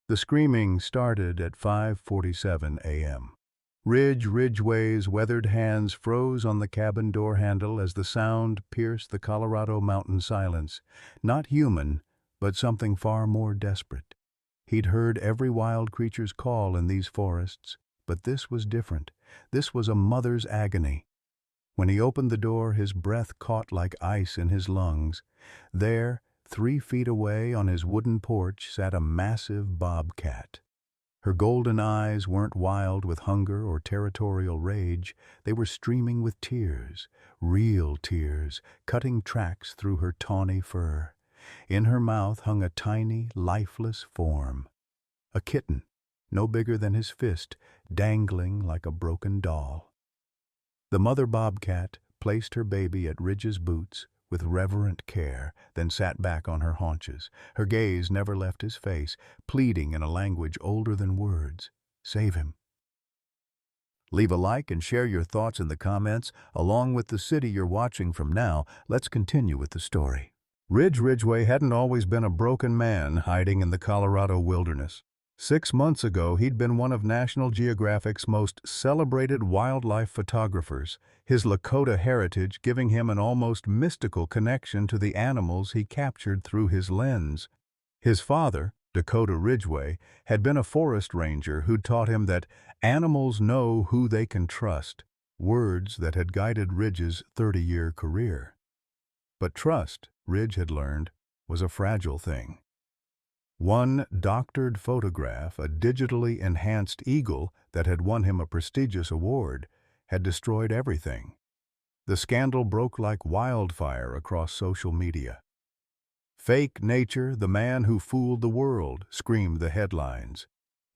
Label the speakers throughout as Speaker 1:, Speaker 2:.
Speaker 1: The screaming started at 5:47 a.m. Ridgway's weathered hands froze on the cabin door handle as the sound pierced the Colorado mountain silence. Not human, but something far more desperate. He'd heard every wild creature's call in these forests, but this was different. This was a mother's agony. When he opened the door, his breath caught like ice in his lungs. There, 3 feet away on his wooden porch, sat a massive bobcat. Her golden eyes weren't wild with hunger or territorial rage. They were streaming with tears, real tears, cutting tracks through her tawny fur. In her mouth hung a tiny, lifeless form. A kitten, no bigger than his fist, dangling like a broken doll. The mother bobcat placed her baby at Ridge's boots with reverent care, then sat back on her haunches. Her gaze never left his face, pleading in a language older than words. Save him. Leave a like and share your thoughts in the comments, along with the city you're watching from now. Let's continue with the story. Ridgway hadn't always been a broken man hiding in the Colorado wilderness. 6 months ago, he'd been one of National Geographic's most celebrated wildlife photographers, his Lakota heritage giving him an almost mystical connection to the animals he captured through his lens. His father, Dakota Ridgway, had been a forest ranger who'd taught him that animals know who they can trust, words that had guided Ridge's 30-year career. But trust, Ridge had learned, was a fragile thing. One doctored photograph, a digitally enhanced eagle that had won him a prestigious award, had destroyed everything. The scandal broke like wildfire across social media. "Fake nature, the man who fooled the world," screamed the headlines.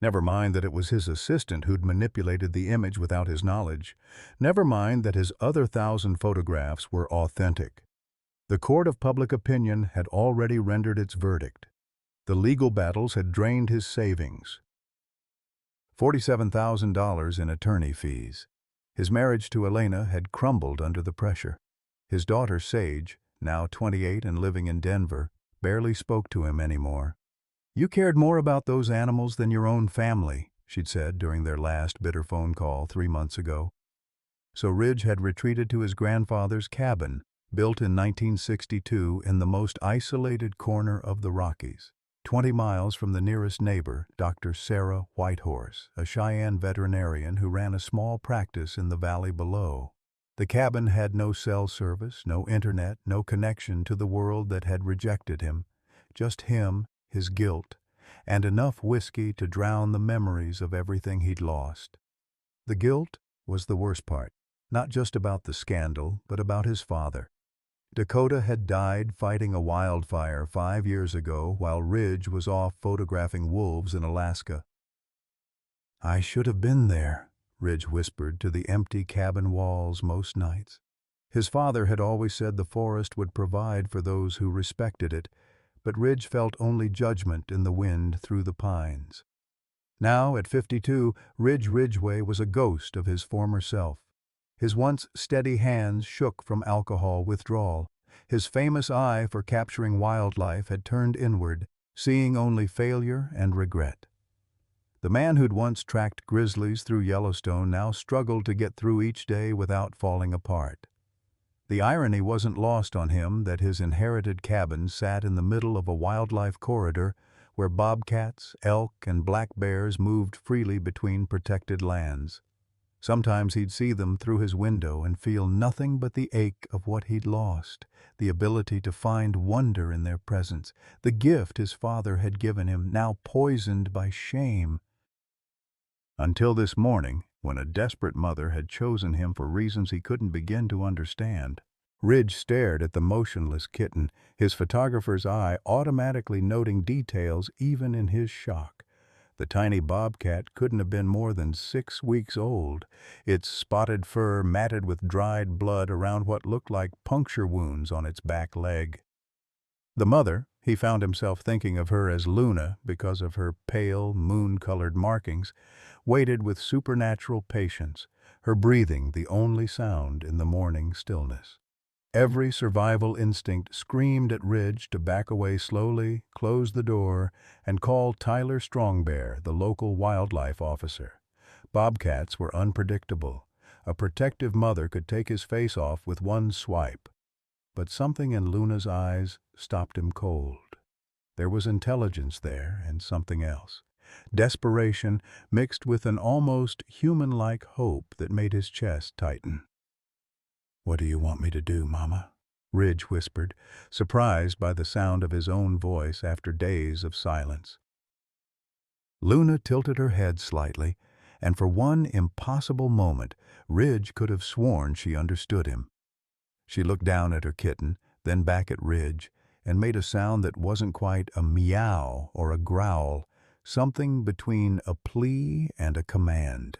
Speaker 1: Never mind that it was his assistant who'd manipulated the image without his knowledge. Never mind that his other 1,000 photographs were authentic. The court of public opinion had already rendered its verdict. The legal battles had drained his savings. $47,000 in attorney fees. His marriage to Elena had crumbled under the pressure. His daughter Sage, now 28 and living in Denver, barely spoke to him anymore. "You cared more about those animals than your own family," she'd said during their last bitter phone call 3 months ago. So Ridge had retreated to his grandfather's cabin, built in 1962 in the most isolated corner of the Rockies. 20 miles from the nearest neighbor, Dr. Sarah Whitehorse, a Cheyenne veterinarian who ran a small practice in the valley below. The cabin had no cell service, no internet, no connection to the world that had rejected him. Just him, his guilt, and enough whiskey to drown the memories of everything he'd lost. The guilt was the worst part, not just about the scandal, but about his father. Dakota had died fighting a wildfire 5 years ago while Ridge was off photographing wolves in Alaska. "I should have been there," Ridge whispered to the empty cabin walls most nights. His father had always said the forest would provide for those who respected it, but Ridge felt only judgment in the wind through the pines. Now, at 52, Ridgway was a ghost of his former self. His once steady hands shook from alcohol withdrawal. His famous eye for capturing wildlife had turned inward, seeing only failure and regret. The man who'd once tracked grizzlies through Yellowstone now struggled to get through each day without falling apart. The irony wasn't lost on him that his inherited cabin sat in the middle of a wildlife corridor where bobcats, elk, and black bears moved freely between protected lands. Sometimes he'd see them through his window and feel nothing but the ache of what he'd lost, the ability to find wonder in their presence, the gift his father had given him, now poisoned by shame. Until this morning, when a desperate mother had chosen him for reasons he couldn't begin to understand. Ridge stared at the motionless kitten, his photographer's eye automatically noting details even in his shock. The tiny bobcat couldn't have been more than 6 weeks old, its spotted fur matted with dried blood around what looked like puncture wounds on its back leg. The mother, he found himself thinking of her as Luna because of her pale, moon-colored markings, waited with supernatural patience, her breathing the only sound in the morning stillness. Every survival instinct screamed at Ridge to back away slowly, close the door, and call Tyler Strongbear, the local wildlife officer. Bobcats were unpredictable. A protective mother could take his face off with one swipe. But something in Luna's eyes stopped him cold. There was intelligence there and something else. Desperation mixed with an almost human-like hope that made his chest tighten. "What do you want me to do, Mama?" Ridge whispered, surprised by the sound of his own voice after days of silence. Luna tilted her head slightly, and for one impossible moment, Ridge could have sworn she understood him. She looked down at her kitten, then back at Ridge, and made a sound that wasn't quite a meow or a growl, something between a plea and a command.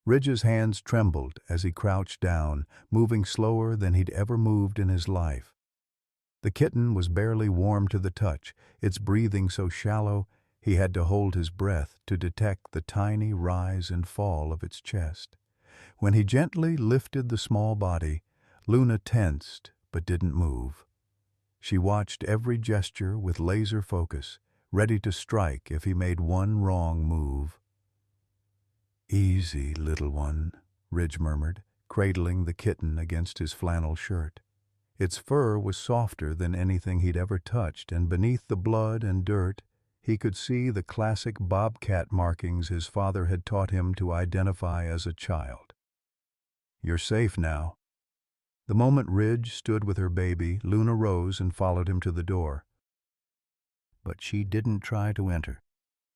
Speaker 1: Ridge's hands trembled as he crouched down, moving slower than he'd ever moved in his life. The kitten was barely warm to the touch, its breathing so shallow he had to hold his breath to detect the tiny rise and fall of its chest. When he gently lifted the small body, Luna tensed but didn't move. She watched every gesture with laser focus, ready to strike if he made one wrong move. "Easy, little one," Ridge murmured, cradling the kitten against his flannel shirt. Its fur was softer than anything he'd ever touched, and beneath the blood and dirt, he could see the classic bobcat markings his father had taught him to identify as a child. "You're safe now." The moment Ridge stood with her baby, Luna rose and followed him to the door. But she didn't try to enter.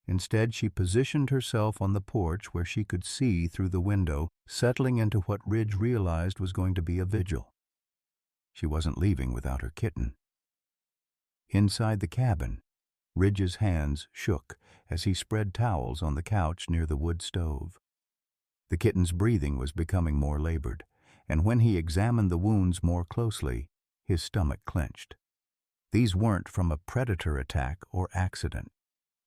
Speaker 1: Instead, she positioned herself on the porch where she could see through the window, settling into what Ridge realized was going to be a vigil. She wasn't leaving without her kitten. Inside the cabin, Ridge's hands shook as he spread towels on the couch near the wood stove. The kitten's breathing was becoming more labored, and when he examined the wounds more closely, his stomach clenched. These weren't from a predator attack or accident.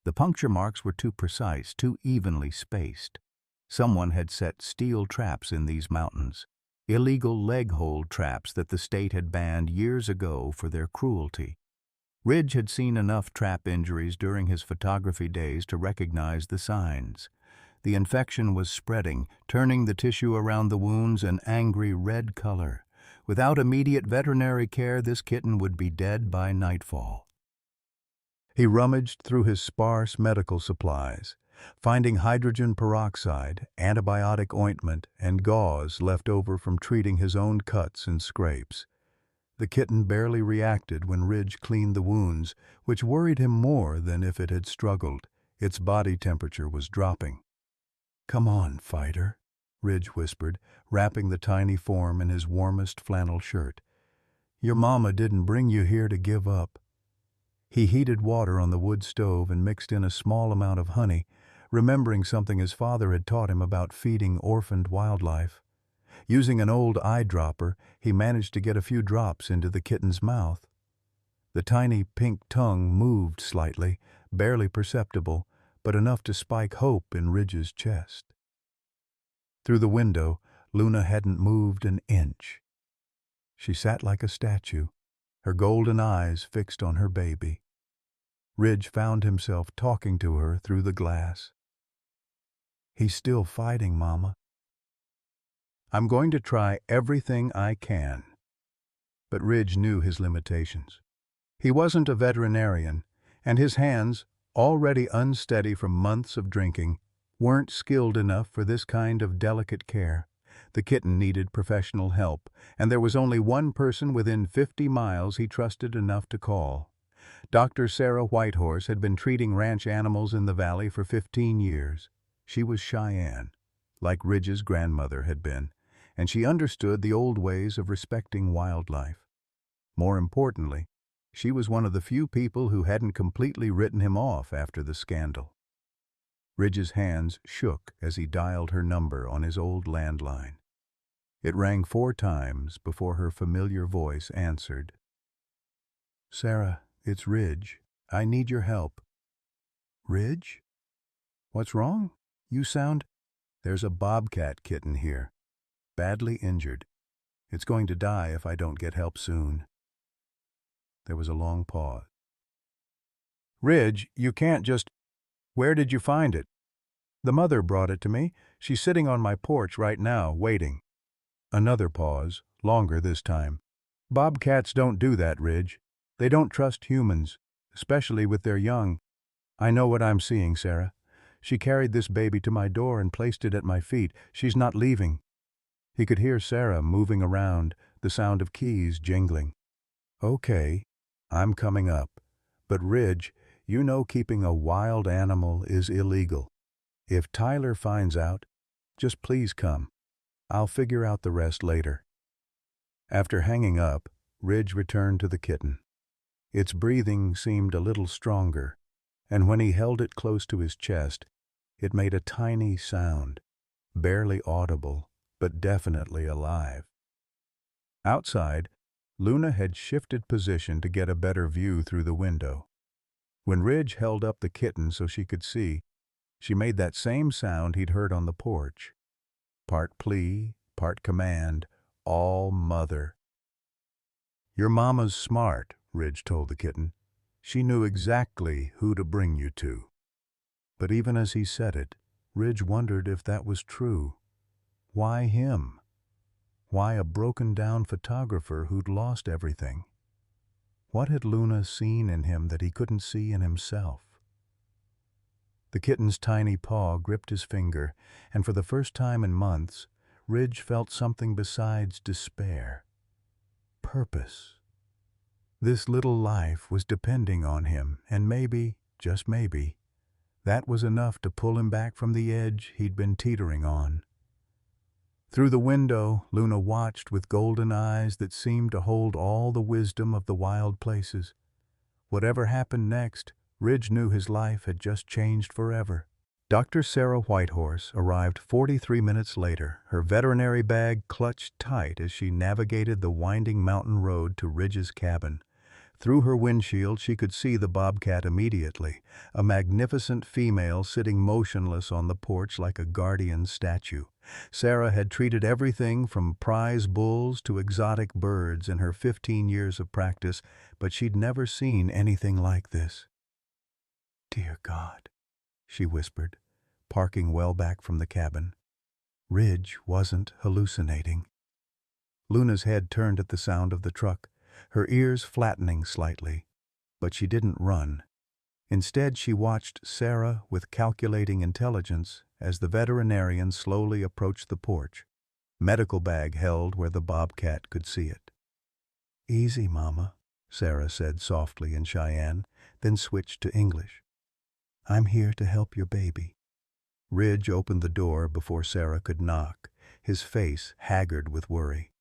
Speaker 1: The puncture marks were too precise, too evenly spaced. Someone had set steel traps in these mountains, illegal leg hold traps that the state had banned years ago for their cruelty. Ridge had seen enough trap injuries during his photography days to recognize the signs. The infection was spreading, turning the tissue around the wounds an angry red color. Without immediate veterinary care, this kitten would be dead by nightfall. He rummaged through his sparse medical supplies, finding hydrogen peroxide, antibiotic ointment, and gauze left over from treating his own cuts and scrapes. The kitten barely reacted when Ridge cleaned the wounds, which worried him more than if it had struggled. Its body temperature was dropping. "Come on, fighter," Ridge whispered, wrapping the tiny form in his warmest flannel shirt. "Your mama didn't bring you here to give up." He heated water on the wood stove and mixed in a small amount of honey, remembering something his father had taught him about feeding orphaned wildlife. Using an old eyedropper, he managed to get a few drops into the kitten's mouth. The tiny pink tongue moved slightly, barely perceptible, but enough to spike hope in Ridge's chest. Through the window, Luna hadn't moved an inch. She sat like a statue, her golden eyes fixed on her baby. Ridge found himself talking to her through the glass. "He's still fighting, Mama. I'm going to try everything I can." But Ridge knew his limitations. He wasn't a veterinarian, and his hands, already unsteady from months of drinking, weren't skilled enough for this kind of delicate care. The kitten needed professional help, and there was only one person within 50 miles he trusted enough to call. Dr. Sarah Whitehorse had been treating ranch animals in the valley for 15 years. She was Cheyenne, like Ridge's grandmother had been, and she understood the old ways of respecting wildlife. More importantly, she was one of the few people who hadn't completely written him off after the scandal. Ridge's hands shook as he dialed her number on his old landline. It rang 4 times before her familiar voice answered. "Sarah, it's Ridge. I need your help." "Ridge? What's wrong? You sound—" "There's a bobcat kitten here, badly injured. It's going to die if I don't get help soon." There was a long pause. "Ridge, you can't just— Where did you find it?" "The mother brought it to me. She's sitting on my porch right now, waiting." Another pause, longer this time. "Bobcats don't do that, Ridge. They don't trust humans, especially with their young." "I know what I'm seeing, Sarah. She carried this baby to my door and placed it at my feet. She's not leaving." He could hear Sarah moving around, the sound of keys jingling. "Okay, I'm coming up. But Ridge, you know keeping a wild animal is illegal. If Tyler finds out, just please come. I'll figure out the rest later." After hanging up, Ridge returned to the kitten. Its breathing seemed a little stronger, and when he held it close to his chest, it made a tiny sound, barely audible, but definitely alive. Outside, Luna had shifted position to get a better view through the window. When Ridge held up the kitten so she could see, she made that same sound he'd heard on the porch. Part plea, part command, all mother. "Your mama's smart," Ridge told the kitten. "She knew exactly who to bring you to." But even as he said it, Ridge wondered if that was true. Why him? Why a broken-down photographer who'd lost everything? What had Luna seen in him that he couldn't see in himself? The kitten's tiny paw gripped his finger, and for the first time in months, Ridge felt something besides despair. Purpose. This little life was depending on him, and maybe, just maybe, that was enough to pull him back from the edge he'd been teetering on. Through the window, Luna watched with golden eyes that seemed to hold all the wisdom of the wild places. Whatever happened next, Ridge knew his life had just changed forever. Dr. Sarah Whitehorse arrived 43 minutes later, her veterinary bag clutched tight as she navigated the winding mountain road to Ridge's cabin. Through her windshield, she could see the bobcat immediately, a magnificent female sitting motionless on the porch like a guardian statue. Sarah had treated everything from prize bulls to exotic birds in her 15 years of practice, but she'd never seen anything like this. "Dear God," she whispered, parking well back from the cabin. Ridge wasn't hallucinating. Luna's head turned at the sound of the truck, her ears flattening slightly, but she didn't run. Instead, she watched Sarah with calculating intelligence as the veterinarian slowly approached the porch, medical bag held where the bobcat could see it. "Easy, Mama," Sarah said softly in Cheyenne, then switched to English. "I'm here to help your baby." Ridge opened the door before Sarah could knock, his face haggard with worry.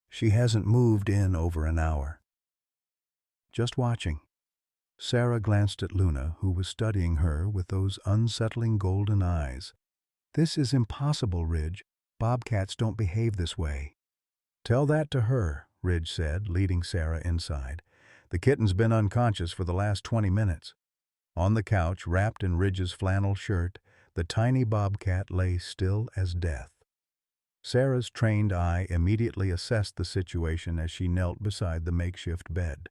Speaker 1: "She hasn't moved in over an hour." "Just watching." Sarah glanced at Luna, who was studying her with those unsettling golden eyes. "This is impossible, Ridge. Bobcats don't behave this way." "Tell that to her," Ridge said, leading Sarah inside. "The kitten's been unconscious for the last 20 minutes. On the couch, wrapped in Ridge's flannel shirt, the tiny bobcat lay still as death. Sarah's trained eye immediately assessed the situation as she knelt beside the makeshift bed.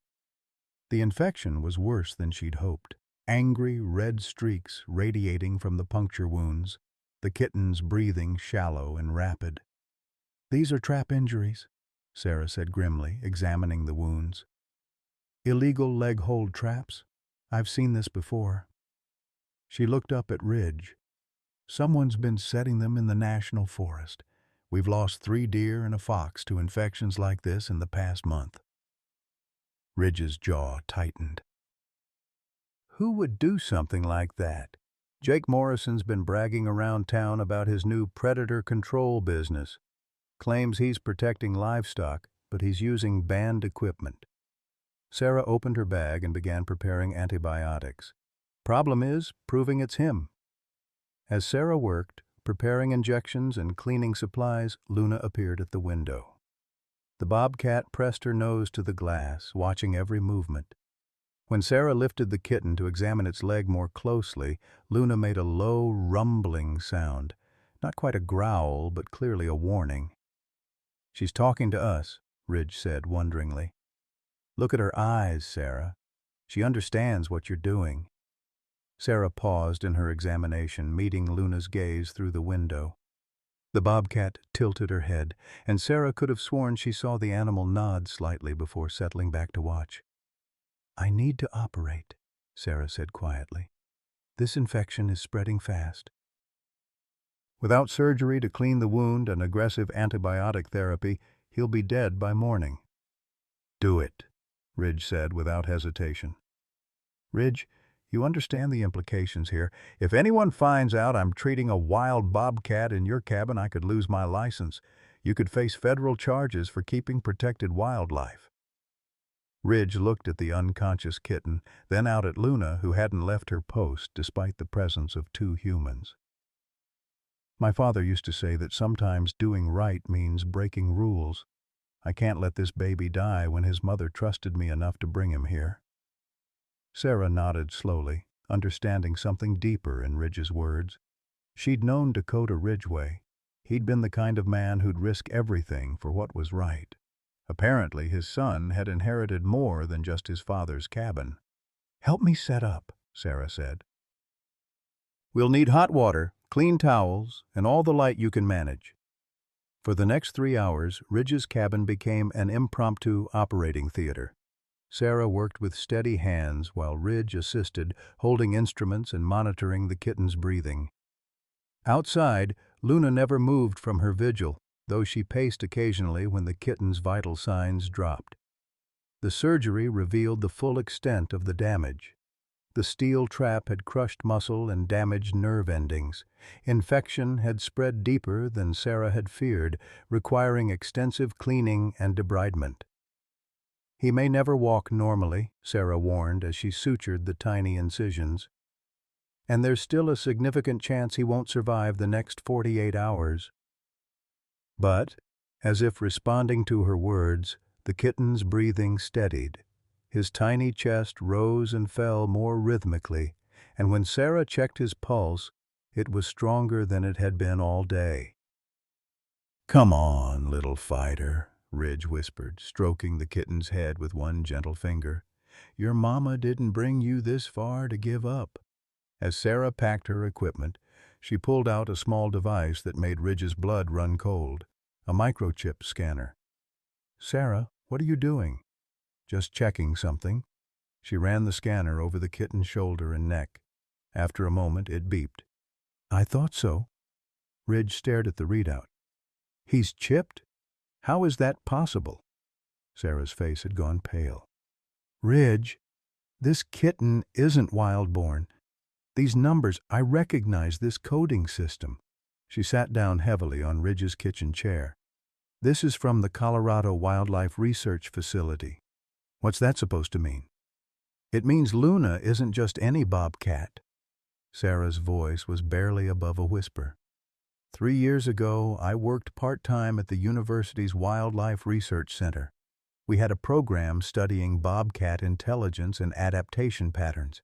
Speaker 1: The infection was worse than she'd hoped. Angry red streaks radiating from the puncture wounds, the kitten's breathing shallow and rapid. "These are trap injuries," Sarah said grimly, examining the wounds. "Illegal leg hold traps? I've seen this before." She looked up at Ridge. "Someone's been setting them in the national forest. We've lost 3 deer and a fox to infections like this in the past month." Ridge's jaw tightened. Who would do something like that? Jake Morrison's been bragging around town about his new predator control business. Claims he's protecting livestock, but he's using banned equipment. Sarah opened her bag and began preparing antibiotics. Problem is, proving it's him. As Sarah worked, preparing injections and cleaning supplies, Luna appeared at the window. The bobcat pressed her nose to the glass, watching every movement. When Sarah lifted the kitten to examine its leg more closely, Luna made a low, rumbling sound. Not quite a growl, but clearly a warning. She's talking to us, Ridge said wonderingly. Look at her eyes, Sarah. She understands what you're doing. Sarah paused in her examination, meeting Luna's gaze through the window. The bobcat tilted her head, and Sarah could have sworn she saw the animal nod slightly before settling back to watch. I need to operate, Sarah said quietly. This infection is spreading fast. Without surgery to clean the wound and aggressive antibiotic therapy, he'll be dead by morning. Do it, Ridge said without hesitation. Ridge, you understand the implications here. If anyone finds out I'm treating a wild bobcat in your cabin, I could lose my license. You could face federal charges for keeping protected wildlife. Ridge looked at the unconscious kitten, then out at Luna, who hadn't left her post despite the presence of two humans. My father used to say that sometimes doing right means breaking rules. I can't let this baby die when his mother trusted me enough to bring him here. Sarah nodded slowly, understanding something deeper in Ridge's words. She'd known Dakota Ridgway. He'd been the kind of man who'd risk everything for what was right. Apparently, his son had inherited more than just his father's cabin. Help me set up, Sarah said. We'll need hot water, clean towels, and all the light you can manage. For the next 3 hours, Ridge's cabin became an impromptu operating theater. Sarah worked with steady hands while Ridge assisted, holding instruments and monitoring the kitten's breathing. Outside, Luna never moved from her vigil, though she paced occasionally when the kitten's vital signs dropped. The surgery revealed the full extent of the damage. The steel trap had crushed muscle and damaged nerve endings. Infection had spread deeper than Sarah had feared, requiring extensive cleaning and debridement. He may never walk normally, Sarah warned as she sutured the tiny incisions. And there's still a significant chance he won't survive the next 48 hours. But, as if responding to her words, the kitten's breathing steadied. His tiny chest rose and fell more rhythmically, and when Sarah checked his pulse, it was stronger than it had been all day. Come on, little fighter, Ridge whispered, stroking the kitten's head with one gentle finger. Your mama didn't bring you this far to give up. As Sarah packed her equipment, she pulled out a small device that made Ridge's blood run cold, a microchip scanner. Sarah, what are you doing? Just checking something. She ran the scanner over the kitten's shoulder and neck. After a moment, it beeped. I thought so. Ridge stared at the readout. He's chipped? How is that possible? Sarah's face had gone pale. Ridge, this kitten isn't wild-born. These numbers, I recognize this coding system. She sat down heavily on Ridge's kitchen chair. This is from the Colorado Wildlife Research Facility. What's that supposed to mean? It means Luna isn't just any bobcat. Sarah's voice was barely above a whisper. 3 years ago, I worked part-time at the university's Wildlife Research Center. We had a program studying bobcat intelligence and adaptation patterns.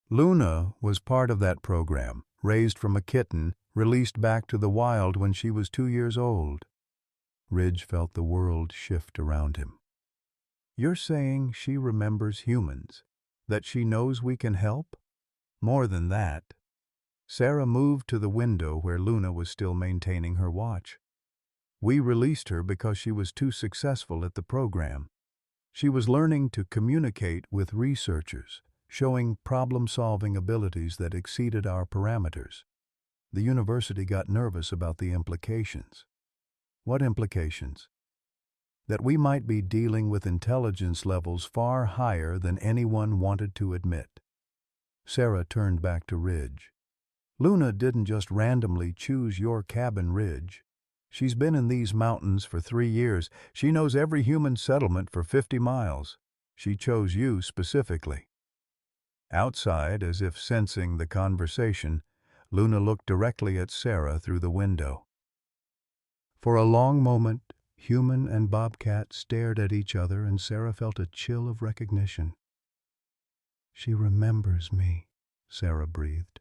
Speaker 1: Luna was part of that program, raised from a kitten, released back to the wild when she was 2 years old. Ridge felt the world shift around him. You're saying she remembers humans? That she knows we can help? More than that. Sarah moved to the window where Luna was still maintaining her watch. We released her because she was too successful at the program. She was learning to communicate with researchers, showing problem-solving abilities that exceeded our parameters. The university got nervous about the implications. What implications? That we might be dealing with intelligence levels far higher than anyone wanted to admit. Sarah turned back to Ridge. Luna didn't just randomly choose your cabin, Ridge. She's been in these mountains for 3 years. She knows every human settlement for 50 miles. She chose you specifically. Outside, as if sensing the conversation, Luna looked directly at Sarah through the window. For a long moment, human and bobcat stared at each other, and Sarah felt a chill of recognition. She remembers me, Sarah breathed.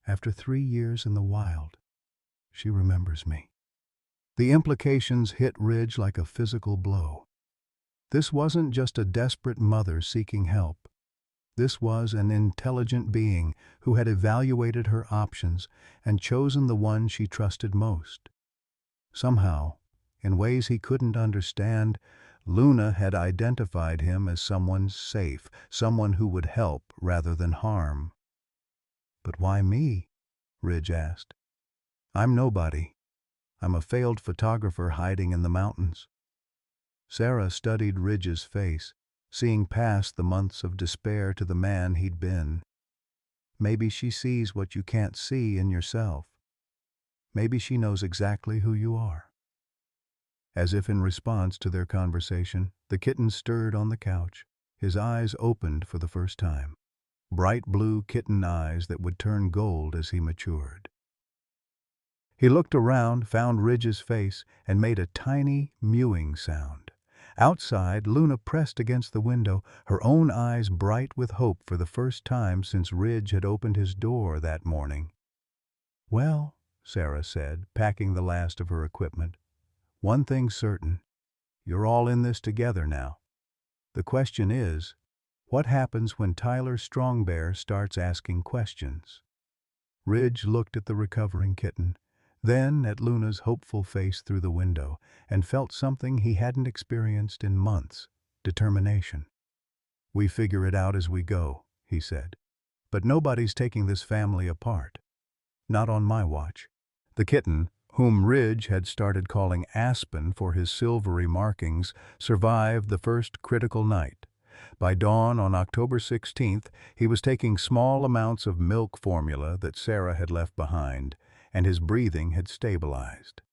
Speaker 1: After 3 years in the wild, she remembers me. The implications hit Ridge like a physical blow. This wasn't just a desperate mother seeking help. This was an intelligent being who had evaluated her options and chosen the one she trusted most. Somehow, in ways he couldn't understand, Luna had identified him as someone safe, someone who would help rather than harm. "But why me?" Ridge asked. "I'm nobody. I'm a failed photographer hiding in the mountains." Sarah studied Ridge's face, seeing past the months of despair to the man he'd been. "Maybe she sees what you can't see in yourself. Maybe she knows exactly who you are." As if in response to their conversation, the kitten stirred on the couch. His eyes opened for the first time. Bright blue kitten eyes that would turn gold as he matured. He looked around, found Ridge's face, and made a tiny, mewing sound. Outside, Luna pressed against the window, her own eyes bright with hope for the first time since Ridge had opened his door that morning. "Well," Sarah said, packing the last of her equipment, "one thing's certain. You're all in this together now. The question is, what happens when Tyler Strongbear starts asking questions?" Ridge looked at the recovering kitten, then at Luna's hopeful face through the window, and felt something he hadn't experienced in months: determination. "We figure it out as we go," he said. "But nobody's taking this family apart. Not on my watch." The kitten, whom Ridge had started calling Aspen for his silvery markings, survived the first critical night. By dawn on October 16th, he was taking small amounts of milk formula that Sarah had left behind, and his breathing had stabilized.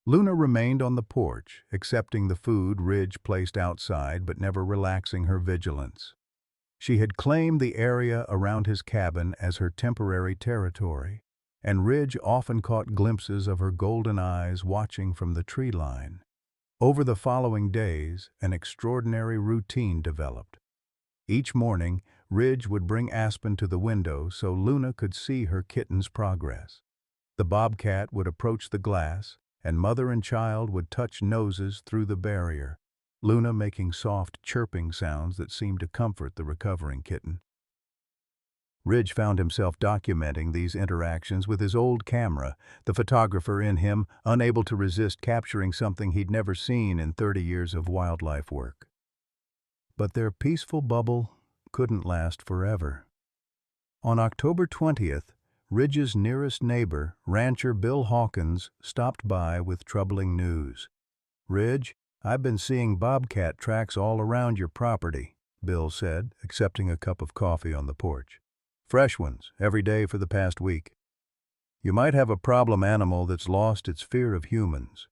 Speaker 1: Luna remained on the porch, accepting the food Ridge placed outside but never relaxing her vigilance. She had claimed the area around his cabin as her temporary territory, and Ridge often caught glimpses of her golden eyes watching from the tree line. Over the following days, an extraordinary routine developed. Each morning, Ridge would bring Aspen to the window so Luna could see her kitten's progress. The Bobcat would approach the glass, and mother and child would touch noses through the barrier, Luna making soft chirping sounds that seemed to comfort the recovering kitten. Ridge found himself documenting these interactions with his old camera, the photographer in him unable to resist capturing something he'd never seen in 30 years of wildlife work. But their peaceful bubble couldn't last forever. On October 20th, Ridge's nearest neighbor, rancher Bill Hawkins, stopped by with troubling news. "Ridge, I've been seeing bobcat tracks all around your property," Bill said, accepting a cup of coffee on the porch. "Fresh ones, every day for the past week. You might have a problem animal that's lost its fear of humans."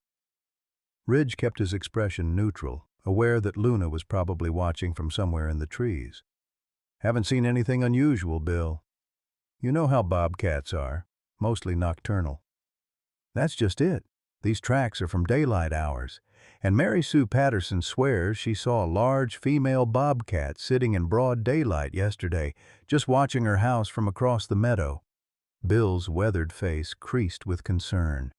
Speaker 1: Ridge kept his expression neutral, aware that Luna was probably watching from somewhere in the trees. "Haven't seen anything unusual, Bill. You know how bobcats are, mostly nocturnal." "That's just it. These tracks are from daylight hours, and Mary Sue Patterson swears she saw a large female bobcat sitting in broad daylight yesterday, just watching her house from across the meadow." Bill's weathered face creased with concern.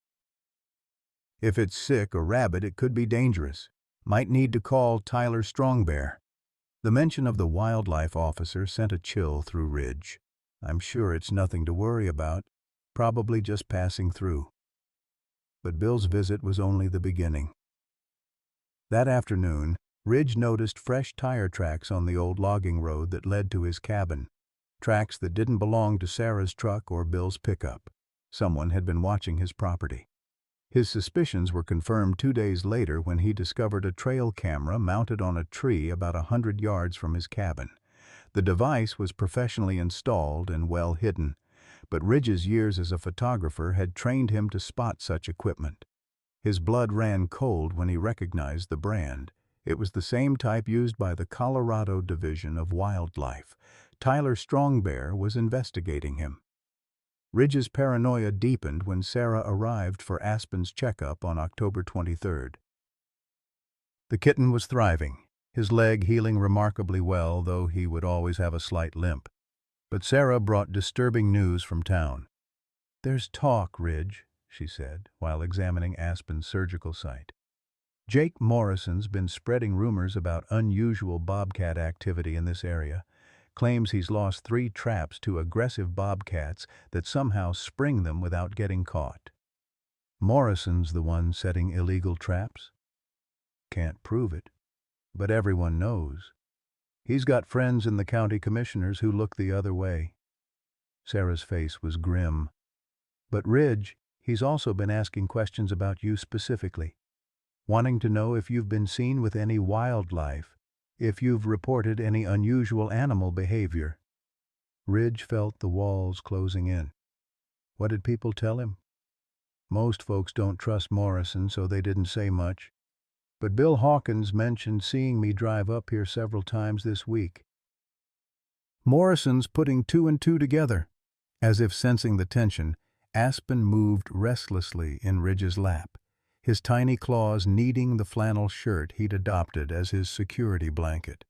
Speaker 1: "If it's sick or rabid, it could be dangerous. Might need to call Tyler Strongbear." The mention of the wildlife officer sent a chill through Ridge. "I'm sure it's nothing to worry about, probably just passing through." But Bill's visit was only the beginning. That afternoon, Ridge noticed fresh tire tracks on the old logging road that led to his cabin. Tracks that didn't belong to Sarah's truck or Bill's pickup. Someone had been watching his property. His suspicions were confirmed 2 days later when he discovered a trail camera mounted on a tree about 100 yards from his cabin. The device was professionally installed and well hidden, but Ridge's years as a photographer had trained him to spot such equipment. His blood ran cold when he recognized the brand. It was the same type used by the Colorado Division of Wildlife. Tyler Strongbear was investigating him. Ridge's paranoia deepened when Sarah arrived for Aspen's checkup on October 23rd. The kitten was thriving, his leg healing remarkably well, though he would always have a slight limp. But Sarah brought disturbing news from town. "There's talk, Ridge," she said, while examining Aspen's surgical site. Jake Morrison's been spreading rumors about unusual bobcat activity in this area. Claims he's lost 3 traps to aggressive bobcats that somehow spring them without getting caught. Morrison's the one setting illegal traps? Can't prove it, but everyone knows. He's got friends in the county commissioners who look the other way. Sarah's face was grim. But Ridge, he's also been asking questions about you specifically, wanting to know if you've been seen with any wildlife, if you've reported any unusual animal behavior. Ridge felt the walls closing in. What did people tell him? Most folks don't trust Morrison, so they didn't say much. But Bill Hawkins mentioned seeing me drive up here several times this week. Morrison's putting 2 and 2 together. As if sensing the tension, Aspen moved restlessly in Ridge's lap, his tiny claws kneading the flannel shirt he'd adopted as his security blanket.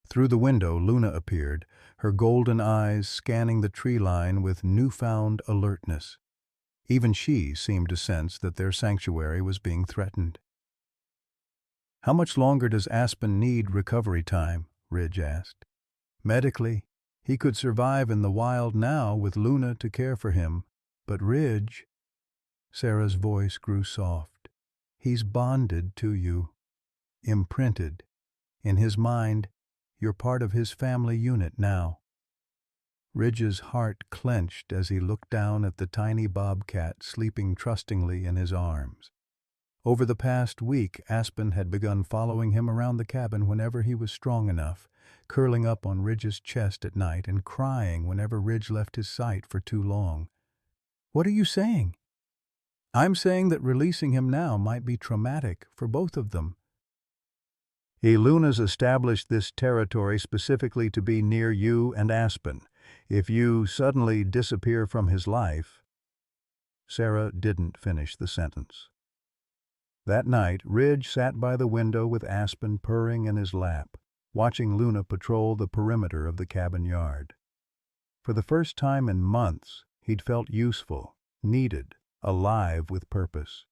Speaker 1: Through the window, Luna appeared, her golden eyes scanning the tree line with newfound alertness. Even she seemed to sense that their sanctuary was being threatened. "How much longer does Aspen need recovery time?" Ridge asked. "Medically, he could survive in the wild now with Luna to care for him. But Ridge," Sarah's voice grew soft, "he's bonded to you, imprinted. In his mind, you're part of his family unit now." Ridge's heart clenched as he looked down at the tiny bobcat sleeping trustingly in his arms. Over the past week, Aspen had begun following him around the cabin whenever he was strong enough, curling up on Ridge's chest at night and crying whenever Ridge left his sight for too long. "What are you saying?" "I'm saying that releasing him now might be traumatic for both of them." "Luna's established this territory specifically to be near you and Aspen. If you suddenly disappear from his life—" Sarah didn't finish the sentence. That night, Ridge sat by the window with Aspen purring in his lap, watching Luna patrol the perimeter of the cabin yard. For the first time in months, he'd felt useful, needed, alive with purpose.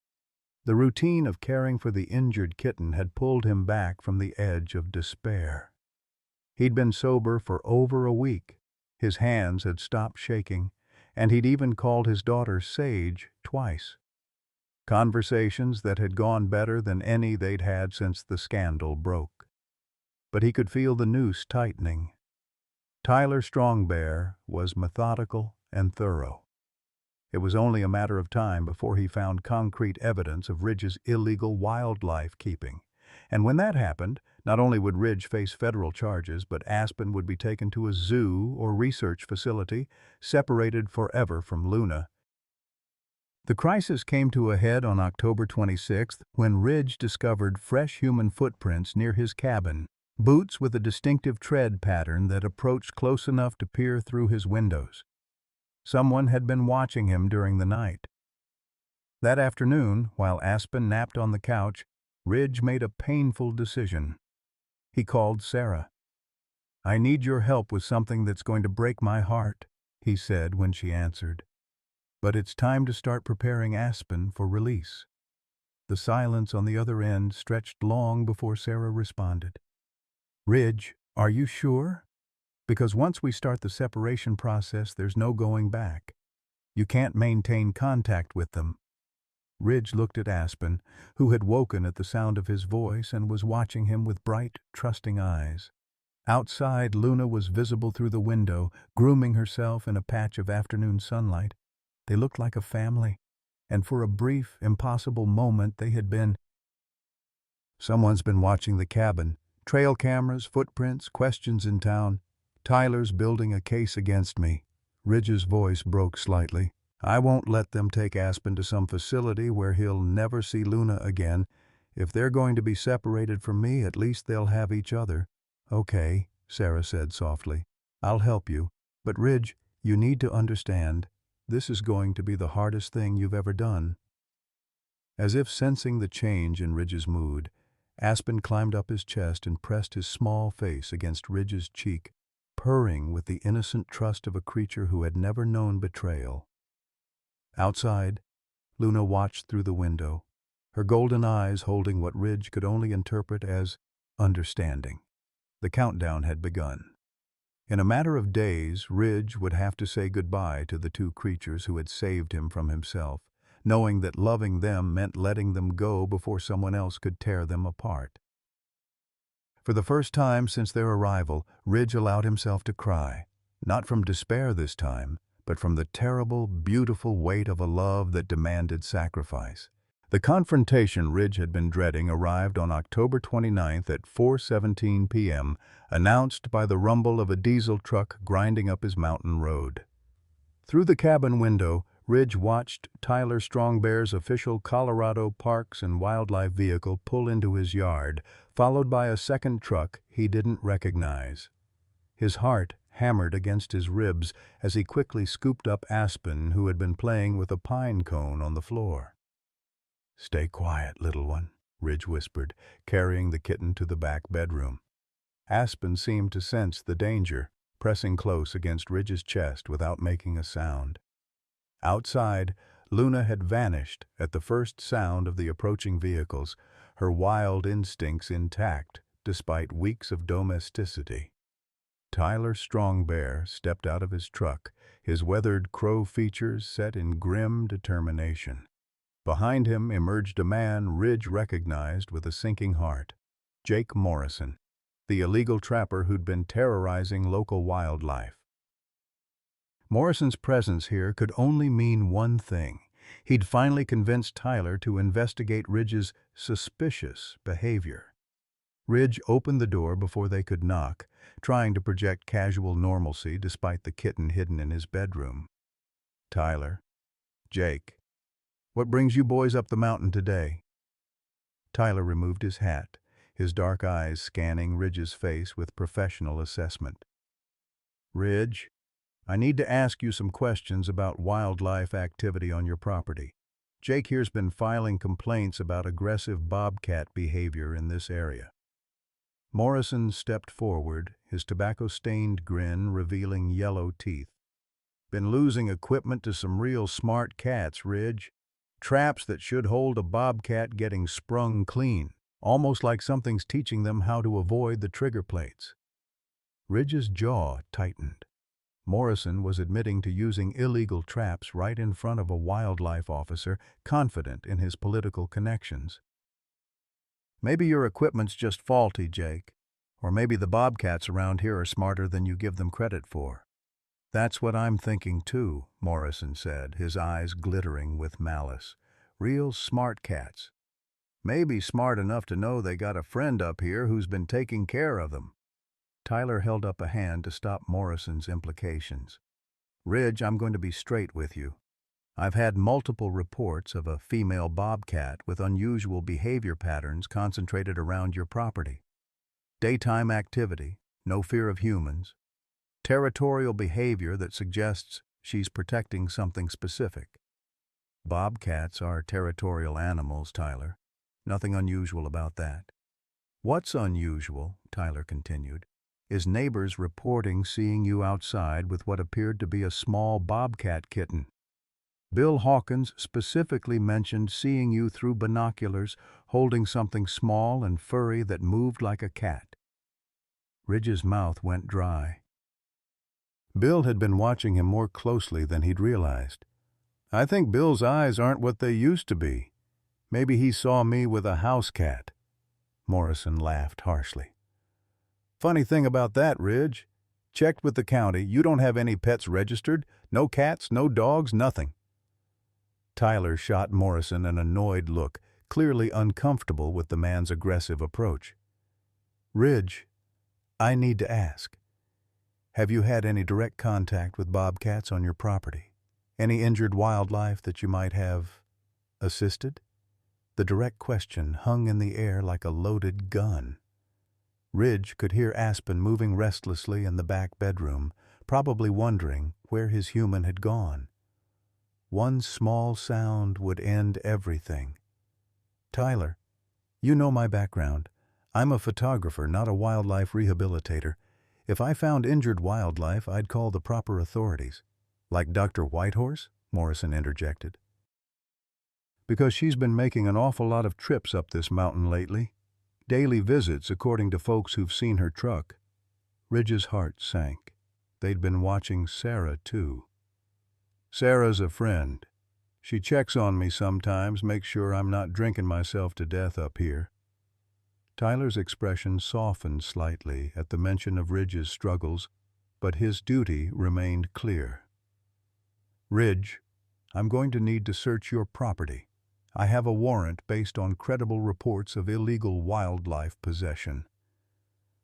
Speaker 1: The routine of caring for the injured kitten had pulled him back from the edge of despair. He'd been sober for over a week. His hands had stopped shaking, and he'd even called his daughter Sage twice. Conversations that had gone better than any they'd had since the scandal broke. But he could feel the noose tightening. Tyler Strongbear was methodical and thorough. It was only a matter of time before he found concrete evidence of Ridge's illegal wildlife keeping. And when that happened, not only would Ridge face federal charges, but Aspen would be taken to a zoo or research facility, separated forever from Luna. The crisis came to a head on October 26th when Ridge discovered fresh human footprints near his cabin, boots with a distinctive tread pattern that approached close enough to peer through his windows. Someone had been watching him during the night. That afternoon, while Aspen napped on the couch, Ridge made a painful decision. He called Sarah. "I need your help with something that's going to break my heart," he said when she answered. "But it's time to start preparing Aspen for release." The silence on the other end stretched long before Sarah responded. "Ridge, are you sure? Because once we start the separation process, there's no going back. You can't maintain contact with them." Ridge looked at Aspen, who had woken at the sound of his voice and was watching him with bright, trusting eyes. Outside, Luna was visible through the window, grooming herself in a patch of afternoon sunlight. They looked like a family, and for a brief, impossible moment they had been. "Someone's been watching the cabin. Trail cameras, footprints, questions in town. Tyler's building a case against me." Ridge's voice broke slightly. "I won't let them take Aspen to some facility where he'll never see Luna again. If they're going to be separated from me, at least they'll have each other." "Okay," Sarah said softly. "I'll help you. But Ridge, you need to understand, this is going to be the hardest thing you've ever done." As if sensing the change in Ridge's mood, Aspen climbed up his chest and pressed his small face against Ridge's cheek, purring with the innocent trust of a creature who had never known betrayal. Outside, Luna watched through the window, her golden eyes holding what Ridge could only interpret as understanding. The countdown had begun. In a matter of days, Ridge would have to say goodbye to the two creatures who had saved him from himself, knowing that loving them meant letting them go before someone else could tear them apart. For the first time since their arrival, Ridge allowed himself to cry, not from despair this time, but from the terrible, beautiful weight of a love that demanded sacrifice. The confrontation Ridge had been dreading arrived on October 29th at 4:17 p.m., announced by the rumble of a diesel truck grinding up his mountain road. Through the cabin window, Ridge watched Tyler Strongbear's official Colorado Parks and Wildlife vehicle pull into his yard, followed by a second truck he didn't recognize. His heart hammered against his ribs as he quickly scooped up Aspen, who had been playing with a pine cone on the floor. "Stay quiet, little one," Ridge whispered, carrying the kitten to the back bedroom. Aspen seemed to sense the danger, pressing close against Ridge's chest without making a sound. Outside, Luna had vanished at the first sound of the approaching vehicles, her wild instincts intact despite weeks of domesticity. Tyler Strongbear stepped out of his truck, his weathered crow features set in grim determination. Behind him emerged a man Ridge recognized with a sinking heart, Jake Morrison, the illegal trapper who'd been terrorizing local wildlife. Morrison's presence here could only mean one thing. He'd finally convinced Tyler to investigate Ridge's suspicious behavior. Ridge opened the door before they could knock, trying to project casual normalcy despite the kitten hidden in his bedroom. "Tyler, Jake, what brings you boys up the mountain today?" Tyler removed his hat, his dark eyes scanning Ridge's face with professional assessment. "Ridge, I need to ask you some questions about wildlife activity on your property. Jake here's been filing complaints about aggressive bobcat behavior in this area." Morrison stepped forward, his tobacco-stained grin revealing yellow teeth. "Been losing equipment to some real smart cats, Ridge. Traps that should hold a bobcat getting sprung clean, almost like something's teaching them how to avoid the trigger plates." Ridge's jaw tightened. Morrison was admitting to using illegal traps right in front of a wildlife officer, confident in his political connections. "Maybe your equipment's just faulty, Jake. Or maybe the bobcats around here are smarter than you give them credit for." "That's what I'm thinking too," Morrison said, his eyes glittering with malice. "Real smart cats. Maybe smart enough to know they got a friend up here who's been taking care of them." Tyler held up a hand to stop Morrison's implications. "Ridge, I'm going to be straight with you. I've had multiple reports of a female bobcat with unusual behavior patterns concentrated around your property. Daytime activity, no fear of humans. Territorial behavior that suggests she's protecting something specific." "Bobcats are territorial animals, Tyler. Nothing unusual about that." "What's unusual," Tyler continued, "is neighbors reporting seeing you outside with what appeared to be a small bobcat kitten. Bill Hawkins specifically mentioned seeing you through binoculars holding something small and furry that moved like a cat." Ridge's mouth went dry. Bill had been watching him more closely than he'd realized. "I think Bill's eyes aren't what they used to be. Maybe he saw me with a house cat." Morrison laughed harshly. "Funny thing about that, Ridge. Checked with the county, you don't have any pets registered, no cats, no dogs, nothing." Tyler shot Morrison an annoyed look, clearly uncomfortable with the man's aggressive approach. "Ridge, I need to ask. Have you had any direct contact with bobcats on your property? Any injured wildlife that you might have assisted?" The direct question hung in the air like a loaded gun. Ridge could hear Aspen moving restlessly in the back bedroom, probably wondering where his human had gone. One small sound would end everything. "Tyler, you know my background. I'm a photographer, not a wildlife rehabilitator. If I found injured wildlife, I'd call the proper authorities." "Like Dr. Whitehorse?" Morrison interjected. Because she's been making an awful lot of trips up this mountain lately. Daily visits, according to folks who've seen her truck. Ridge's heart sank. They'd been watching Sarah, too. Sarah's a friend. She checks on me sometimes, makes sure I'm not drinking myself to death up here. Tyler's expression softened slightly at the mention of Ridge's struggles, but his duty remained clear. Ridge, I'm going to need to search your property. I have a warrant based on credible reports of illegal wildlife possession.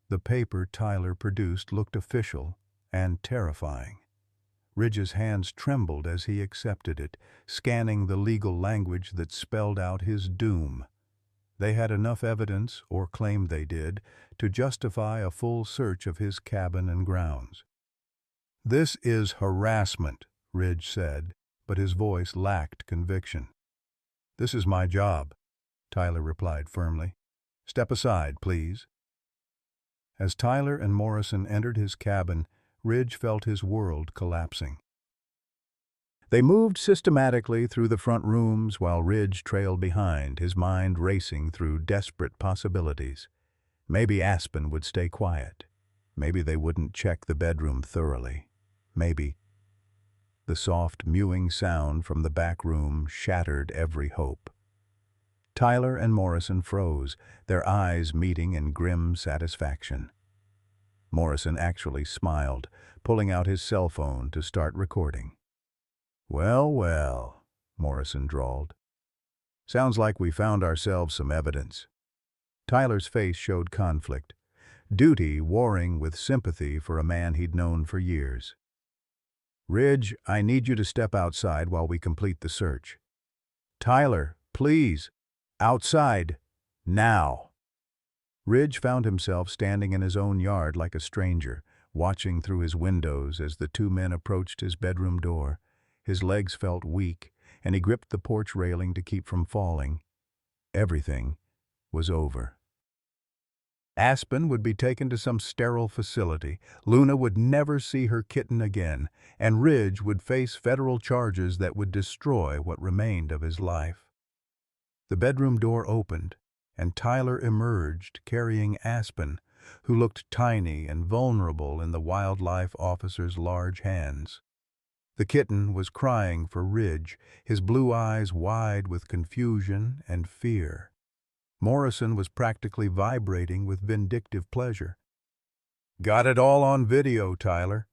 Speaker 1: The paper Tyler produced looked official and terrifying. Ridge's hands trembled as he accepted it, scanning the legal language that spelled out his doom. They had enough evidence, or claimed they did, to justify a full search of his cabin and grounds. "This is harassment," Ridge said, but his voice lacked conviction. "This is my job," Tyler replied firmly. "Step aside, please." As Tyler and Morrison entered his cabin, Ridge felt his world collapsing. They moved systematically through the front rooms while Ridge trailed behind, his mind racing through desperate possibilities. Maybe Aspen would stay quiet. Maybe they wouldn't check the bedroom thoroughly. Maybe. The soft, mewing sound from the back room shattered every hope. Tyler and Morrison froze, their eyes meeting in grim satisfaction. Morrison actually smiled, pulling out his cell phone to start recording. "Well, well," Morrison drawled. "Sounds like we found ourselves some evidence." Tyler's face showed conflict, duty warring with sympathy for a man he'd known for years. "Ridge, I need you to step outside while we complete the search." "Tyler, please. Outside. Now." Ridge found himself standing in his own yard like a stranger, watching through his windows as the two men approached his bedroom door. His legs felt weak, and he gripped the porch railing to keep from falling. Everything was over. Aspen would be taken to some sterile facility, Luna would never see her kitten again, and Ridge would face federal charges that would destroy what remained of his life. The bedroom door opened, and Tyler emerged carrying Aspen, who looked tiny and vulnerable in the wildlife officer's large hands. The kitten was crying for Ridge, his blue eyes wide with confusion and fear. Morrison was practically vibrating with vindictive pleasure. "Got it all on video, Tyler.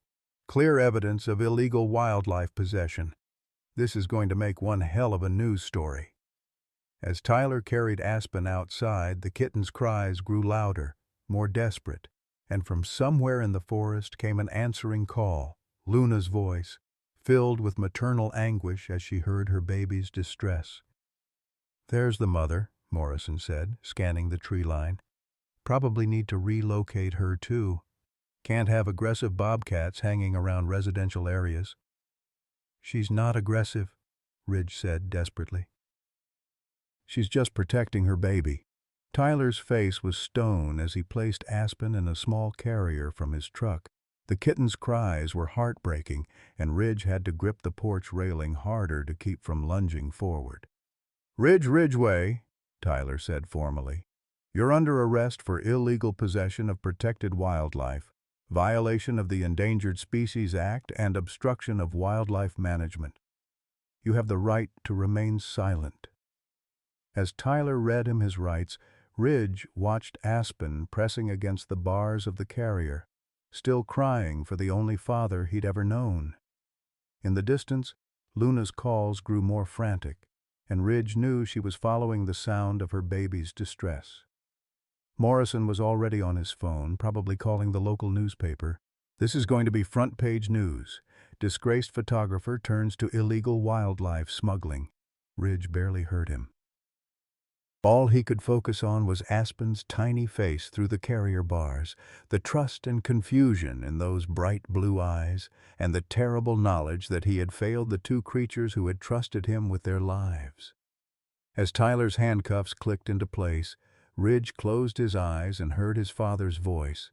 Speaker 1: Clear evidence of illegal wildlife possession. This is going to make one hell of a news story." As Tyler carried Aspen outside, the kitten's cries grew louder, more desperate, and from somewhere in the forest came an answering call, Luna's voice, filled with maternal anguish as she heard her baby's distress. "There's the mother," Morrison said, scanning the tree line. "Probably need to relocate her, too. Can't have aggressive bobcats hanging around residential areas." "She's not aggressive," Ridge said desperately. "She's just protecting her baby." Tyler's face was stone as he placed Aspen in a small carrier from his truck. The kitten's cries were heartbreaking, and Ridge had to grip the porch railing harder to keep from lunging forward. "Ridge Ridgeway," Tyler said formally, "you're under arrest for illegal possession of protected wildlife, violation of the Endangered Species Act, and obstruction of wildlife management. You have the right to remain silent." As Tyler read him his rights, Ridge watched Aspen pressing against the bars of the carrier, still crying for the only father he'd ever known. In the distance, Luna's calls grew more frantic, and Ridge knew she was following the sound of her baby's distress. Morrison was already on his phone, probably calling the local newspaper. "This is going to be front-page news. Disgraced photographer turns to illegal wildlife smuggling." Ridge barely heard him. All he could focus on was Aspen's tiny face through the carrier bars, the trust and confusion in those bright blue eyes, and the terrible knowledge that he had failed the two creatures who had trusted him with their lives. As Tyler's handcuffs clicked into place, Ridge closed his eyes and heard his father's voice.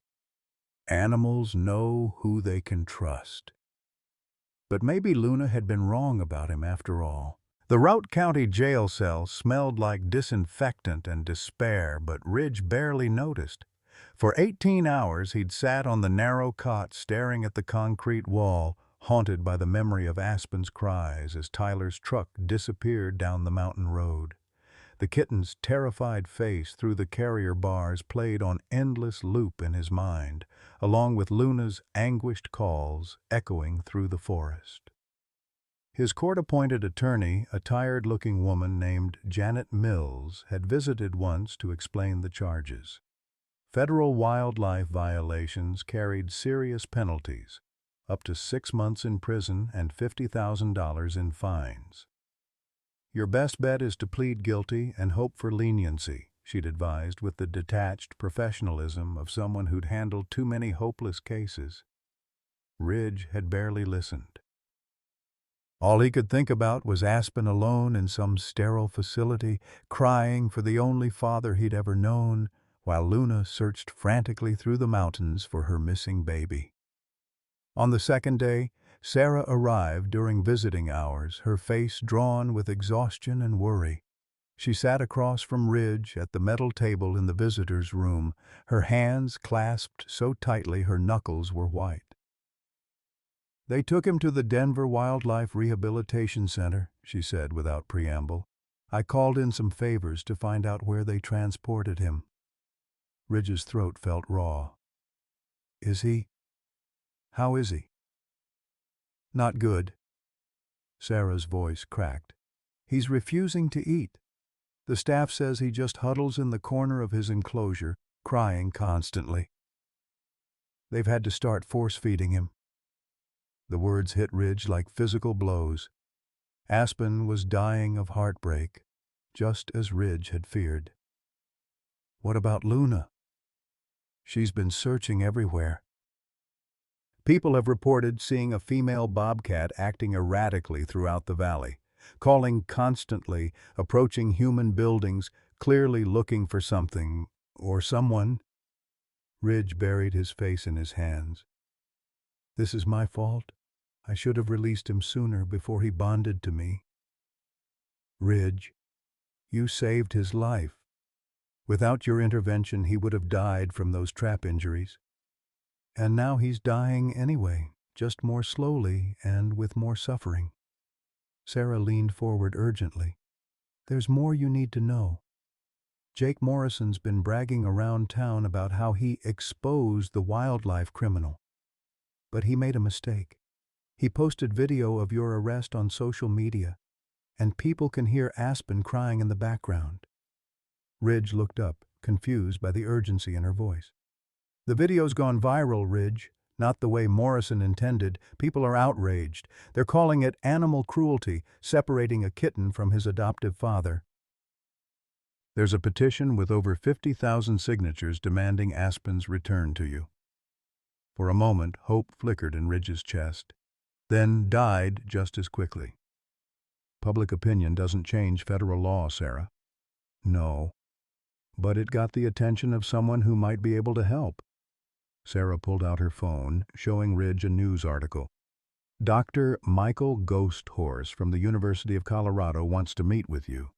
Speaker 1: "Animals know who they can trust." But maybe Luna had been wrong about him after all. The Routt County jail cell smelled like disinfectant and despair, but Ridge barely noticed. For 18 hours he'd sat on the narrow cot staring at the concrete wall, haunted by the memory of Aspen's cries as Tyler's truck disappeared down the mountain road. The kitten's terrified face through the carrier bars played on endless loop in his mind, along with Luna's anguished calls echoing through the forest. His court-appointed attorney, a tired-looking woman named Janet Mills, had visited once to explain the charges. Federal wildlife violations carried serious penalties, up to 6 months in prison and $50,000 in fines. "Your best bet is to plead guilty and hope for leniency," she'd advised with the detached professionalism of someone who'd handled too many hopeless cases. Ridge had barely listened. All he could think about was Aspen alone in some sterile facility, crying for the only father he'd ever known, while Luna searched frantically through the mountains for her missing baby. On the second day, Sarah arrived during visiting hours, her face drawn with exhaustion and worry. She sat across from Ridge at the metal table in the visitor's room, her hands clasped so tightly her knuckles were white. "They took him to the Denver Wildlife Rehabilitation Center," she said without preamble. "I called in some favors to find out where they transported him." Ridge's throat felt raw. "Is he? How is he?" "Not good." Sarah's voice cracked. "He's refusing to eat. The staff says he just huddles in the corner of his enclosure, crying constantly. They've had to start force-feeding him." The words hit Ridge like physical blows. Aspen was dying of heartbreak, just as Ridge had feared. "What about Luna?" "She's been searching everywhere." People have reported seeing a female bobcat acting erratically throughout the valley, calling constantly, approaching human buildings, clearly looking for something or someone. Ridge buried his face in his hands. "This is my fault. I should have released him sooner before he bonded to me." "Ridge, you saved his life. Without your intervention, he would have died from those trap injuries. And now he's dying anyway, just more slowly and with more suffering." Sarah leaned forward urgently. "There's more you need to know. Jake Morrison's been bragging around town about how he exposed the wildlife criminal. But he made a mistake. He posted video of your arrest on social media, and people can hear Aspen crying in the background." Ridge looked up, confused by the urgency in her voice. "The video's gone viral, Ridge. Not the way Morrison intended. People are outraged. They're calling it animal cruelty, separating a kitten from his adoptive father." "There's a petition with over 50,000 signatures demanding Aspen's return to you." For a moment, hope flickered in Ridge's chest, then died just as quickly. "Public opinion doesn't change federal law, Sarah." "No, but it got the attention of someone who might be able to help." Sarah pulled out her phone, showing Ridge a news article. "Dr. Michael Ghosthorse from the University of Colorado wants to meet with you.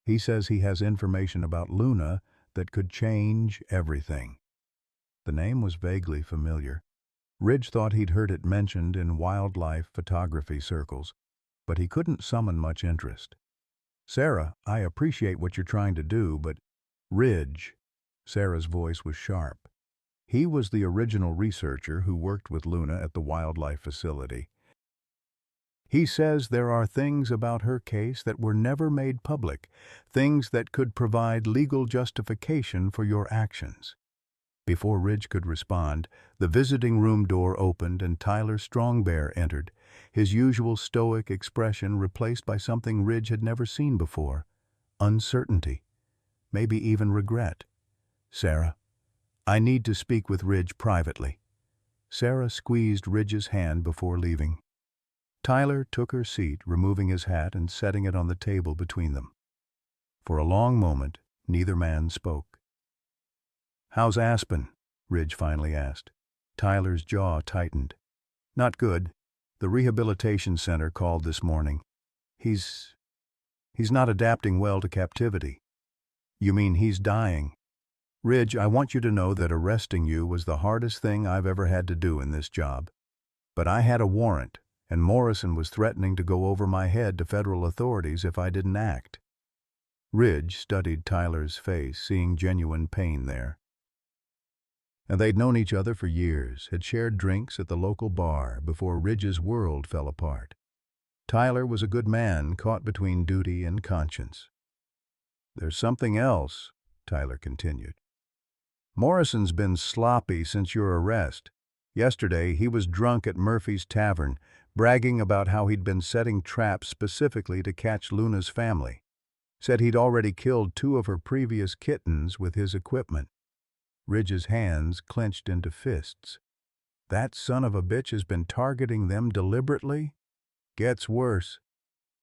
Speaker 1: He says he has information about Luna that could change everything." The name was vaguely familiar. Ridge thought he'd heard it mentioned in wildlife photography circles, but he couldn't summon much interest. "Sarah, I appreciate what you're trying to do, but—" "Ridge," Sarah's voice was sharp. He was the original researcher who worked with Luna at the wildlife facility. "He says there are things about her case that were never made public, things that could provide legal justification for your actions." Before Ridge could respond, the visiting room door opened and Tyler Strongbear entered, his usual stoic expression replaced by something Ridge had never seen before: uncertainty, maybe even regret. "Sarah, I need to speak with Ridge privately." Sarah squeezed Ridge's hand before leaving. Tyler took her seat, removing his hat and setting it on the table between them. For a long moment, neither man spoke. "How's Aspen?" Ridge finally asked. Tyler's jaw tightened. "Not good. The rehabilitation center called this morning. He's He's not adapting well to captivity. You mean he's dying? Ridge, I want you to know that arresting you was the hardest thing I've ever had to do in this job. But I had a warrant, and Morrison was threatening to go over my head to federal authorities if I didn't act. Ridge studied Tyler's face, seeing genuine pain there. And they'd known each other for years, had shared drinks at the local bar before Ridge's world fell apart. Tyler was a good man caught between duty and conscience. There's something else, Tyler continued. Morrison's been sloppy since your arrest. Yesterday, he was drunk at Murphy's Tavern, bragging about how he'd been setting traps specifically to catch Luna's family. Said he'd already killed 2 of her previous kittens with his equipment. Ridge's hands clenched into fists. That son of a bitch has been targeting them deliberately? Gets worse.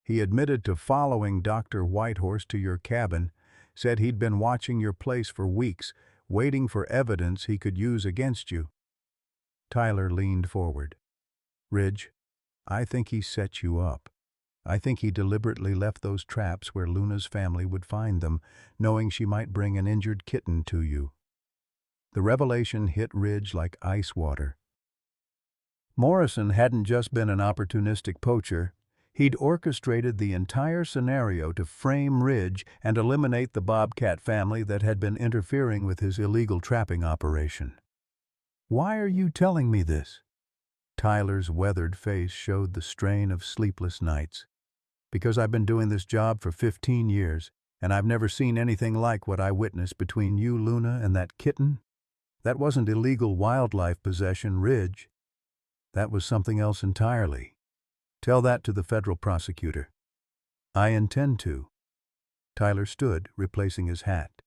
Speaker 1: He admitted to following Dr. Whitehorse to your cabin, said he'd been watching your place for weeks, waiting for evidence he could use against you. Tyler leaned forward. Ridge, I think he set you up. I think he deliberately left those traps where Luna's family would find them, knowing she might bring an injured kitten to you. The revelation hit Ridge like ice water. Morrison hadn't just been an opportunistic poacher. He'd orchestrated the entire scenario to frame Ridge and eliminate the Bobcat family that had been interfering with his illegal trapping operation. Why are you telling me this? Tyler's weathered face showed the strain of sleepless nights. Because I've been doing this job for 15 years, and I've never seen anything like what I witnessed between you, Luna, and that kitten. That wasn't illegal wildlife possession, Ridge. That was something else entirely. Tell that to the federal prosecutor. I intend to. Tyler stood, replacing his hat.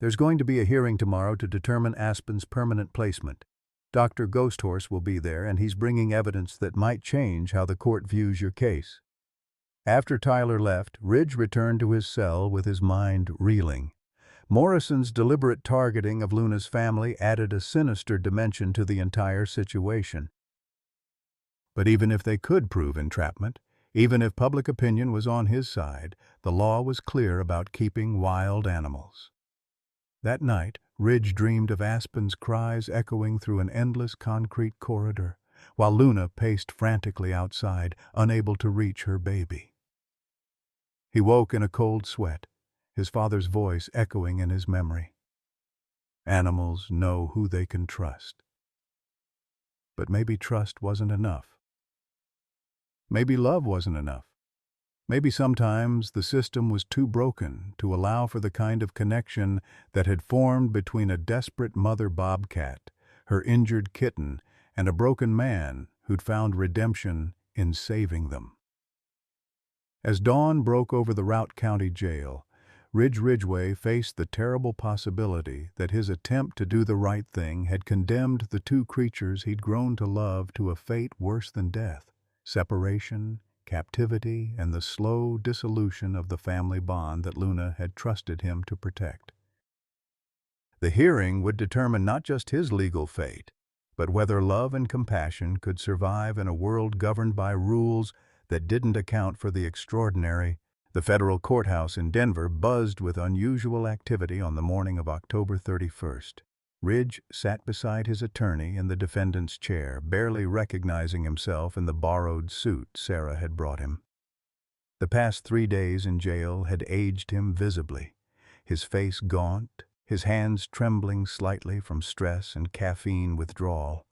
Speaker 1: There's going to be a hearing tomorrow to determine Aspen's permanent placement. Dr. Ghosthorse will be there, and he's bringing evidence that might change how the court views your case. After Tyler left, Ridge returned to his cell with his mind reeling. Morrison's deliberate targeting of Luna's family added a sinister dimension to the entire situation. But even if they could prove entrapment, even if public opinion was on his side, the law was clear about keeping wild animals. That night, Ridge dreamed of Aspen's cries echoing through an endless concrete corridor, while Luna paced frantically outside, unable to reach her baby. He woke in a cold sweat, his father's voice echoing in his memory. Animals know who they can trust. But maybe trust wasn't enough. Maybe love wasn't enough. Maybe sometimes the system was too broken to allow for the kind of connection that had formed between a desperate mother bobcat, her injured kitten, and a broken man who'd found redemption in saving them. As dawn broke over the Routt County Jail, Ridgway faced the terrible possibility that his attempt to do the right thing had condemned the 2 creatures he'd grown to love to a fate worse than death: separation, captivity, and the slow dissolution of the family bond that Luna had trusted him to protect. The hearing would determine not just his legal fate, but whether love and compassion could survive in a world governed by rules that didn't account for the extraordinary. The federal courthouse in Denver buzzed with unusual activity on the morning of October 31st. Ridge sat beside his attorney in the defendant's chair, barely recognizing himself in the borrowed suit Sarah had brought him. The past 3 days in jail had aged him visibly, his face gaunt, his hands trembling slightly from stress and caffeine withdrawal.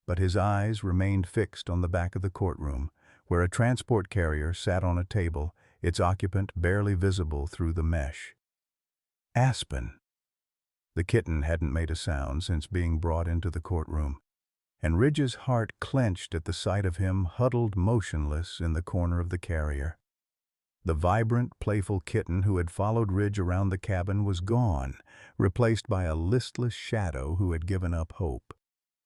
Speaker 1: But his eyes remained fixed on the back of the courtroom, where a transport carrier sat on a table, its occupant barely visible through the mesh. Aspen. The kitten hadn't made a sound since being brought into the courtroom, and Ridge's heart clenched at the sight of him huddled motionless in the corner of the carrier. The vibrant, playful kitten who had followed Ridge around the cabin was gone, replaced by a listless shadow who had given up hope.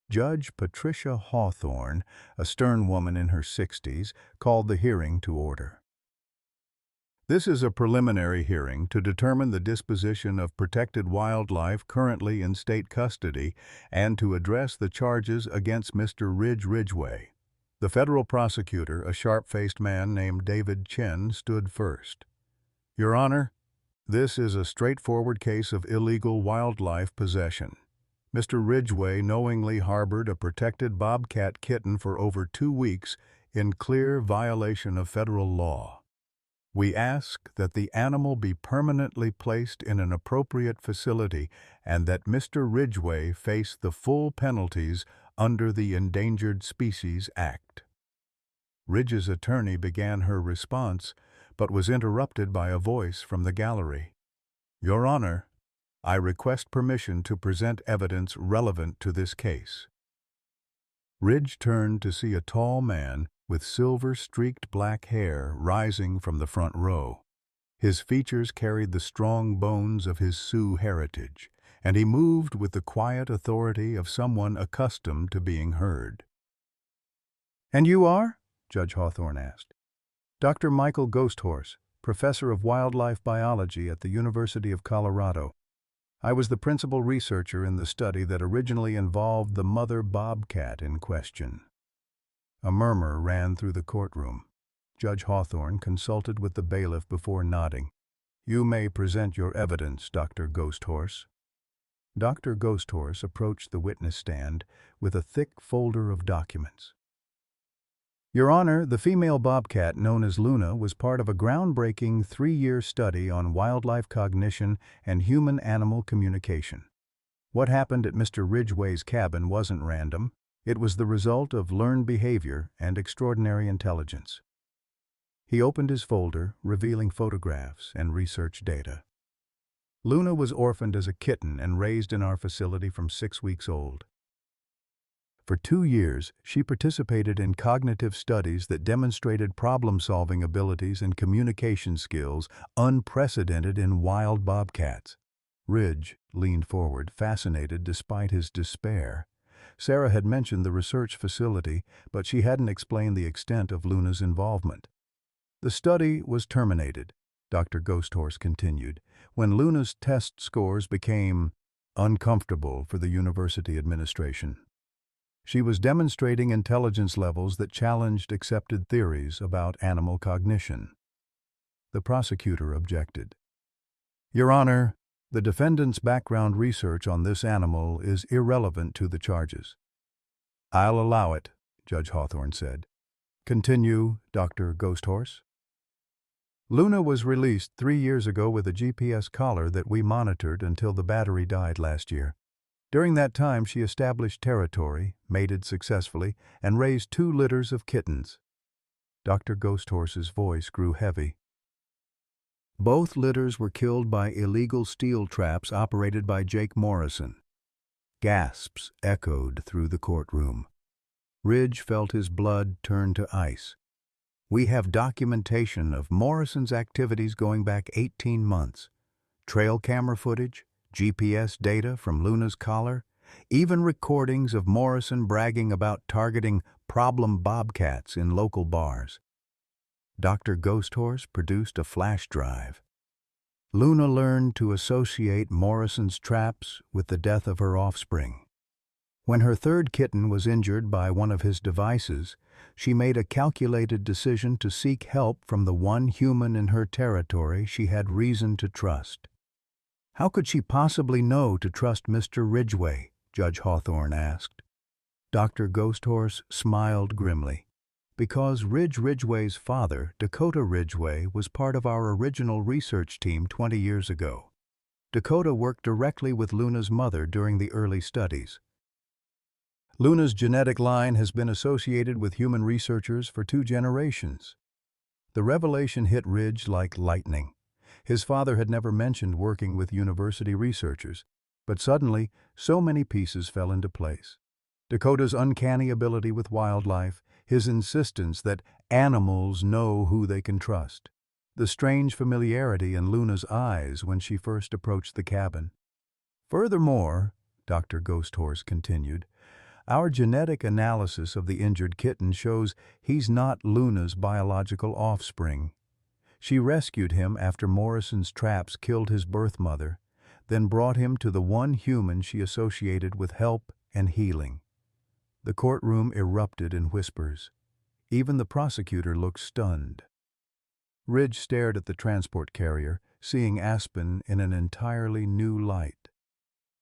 Speaker 1: Judge Patricia Hawthorne, a stern woman in her 60s, called the hearing to order. This is a preliminary hearing to determine the disposition of protected wildlife currently in state custody and to address the charges against Mr. Ridgway. The federal prosecutor, a sharp-faced man named David Chen, stood first. Your Honor, this is a straightforward case of illegal wildlife possession. Mr. Ridgway knowingly harbored a protected bobcat kitten for over 2 weeks in clear violation of federal law. We ask that the animal be permanently placed in an appropriate facility and that Mr. Ridgway face the full penalties under the Endangered Species Act. Ridge's attorney began her response, but was interrupted by a voice from the gallery. Your Honor, I request permission to present evidence relevant to this case. Ridge turned to see a tall man with silver-streaked black hair rising from the front row. His features carried the strong bones of his Sioux heritage, and he moved with the quiet authority of someone accustomed to being heard. "And you are?" Judge Hawthorne asked. "Dr. Michael Ghosthorse, professor of wildlife biology at the University of Colorado. I was the principal researcher in the study that originally involved the mother bobcat in question." A murmur ran through the courtroom. Judge Hawthorne consulted with the bailiff before nodding. "You may present your evidence, Dr. Ghosthorse." Dr. Ghosthorse approached the witness stand with a thick folder of documents. Your Honor, the female bobcat known as Luna was part of a groundbreaking 3-year study on wildlife cognition and human-animal communication. What happened at Mr. Ridgway's cabin wasn't random. It was the result of learned behavior and extraordinary intelligence. He opened his folder, revealing photographs and research data. Luna was orphaned as a kitten and raised in our facility from 6 weeks old. For 2 years, she participated in cognitive studies that demonstrated problem-solving abilities and communication skills unprecedented in wild bobcats. Ridge leaned forward, fascinated despite his despair. Sarah had mentioned the research facility, but she hadn't explained the extent of Luna's involvement. "The study was terminated," Dr. Ghosthorse continued, "when Luna's test scores became uncomfortable for the university administration. She was demonstrating intelligence levels that challenged accepted theories about animal cognition." The prosecutor objected. "Your Honor, the defendant's background research on this animal is irrelevant to the charges." "I'll allow it," Judge Hawthorne said. "Continue, Dr. Ghosthorse." "Luna was released 3 years ago with a GPS collar that we monitored until the battery died last year. During that time, she established territory, mated successfully, and raised 2 litters of kittens." Dr. Ghosthorse's voice grew heavy. "Both litters were killed by illegal steel traps operated by Jake Morrison." Gasps echoed through the courtroom. Ridge felt his blood turn to ice. "We have documentation of Morrison's activities going back 18 months. Trail camera footage, GPS data from Luna's collar, even recordings of Morrison bragging about targeting problem bobcats in local bars." Dr. Ghosthorse produced a flash drive. Luna learned to associate Morrison's traps with the death of her offspring. When her 3rd kitten was injured by one of his devices, she made a calculated decision to seek help from the one human in her territory she had reason to trust. "How could she possibly know to trust Mr. Ridgway?" Judge Hawthorne asked. Dr. Ghosthorse smiled grimly. "Because Ridgway's father, Dakota Ridgway, was part of our original research team 20 years ago. Dakota worked directly with Luna's mother during the early studies. Luna's genetic line has been associated with human researchers for 2 generations." The revelation hit Ridge like lightning. His father had never mentioned working with university researchers, but suddenly, so many pieces fell into place. Dakota's uncanny ability with wildlife, his insistence that animals know who they can trust, the strange familiarity in Luna's eyes when she first approached the cabin. "Furthermore," Dr. Ghosthorse continued, "our genetic analysis of the injured kitten shows he's not Luna's biological offspring. She rescued him after Morrison's traps killed his birth mother, then brought him to the one human she associated with help and healing." The courtroom erupted in whispers. Even the prosecutor looked stunned. Ridge stared at the transport carrier, seeing Aspen in an entirely new light.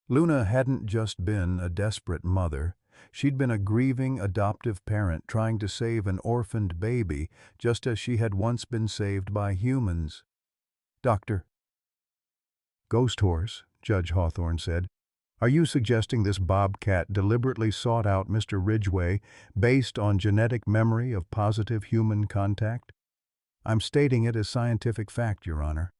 Speaker 1: Luna hadn't just been a desperate mother. She'd been a grieving adoptive parent trying to save an orphaned baby, just as she had once been saved by humans. "Doctor." "Ghost horse," Judge Hawthorne said. "Are you suggesting this Bobcat deliberately sought out Mr. Ridgway based on genetic memory of positive human contact?" "I'm stating it as scientific fact, Your Honor.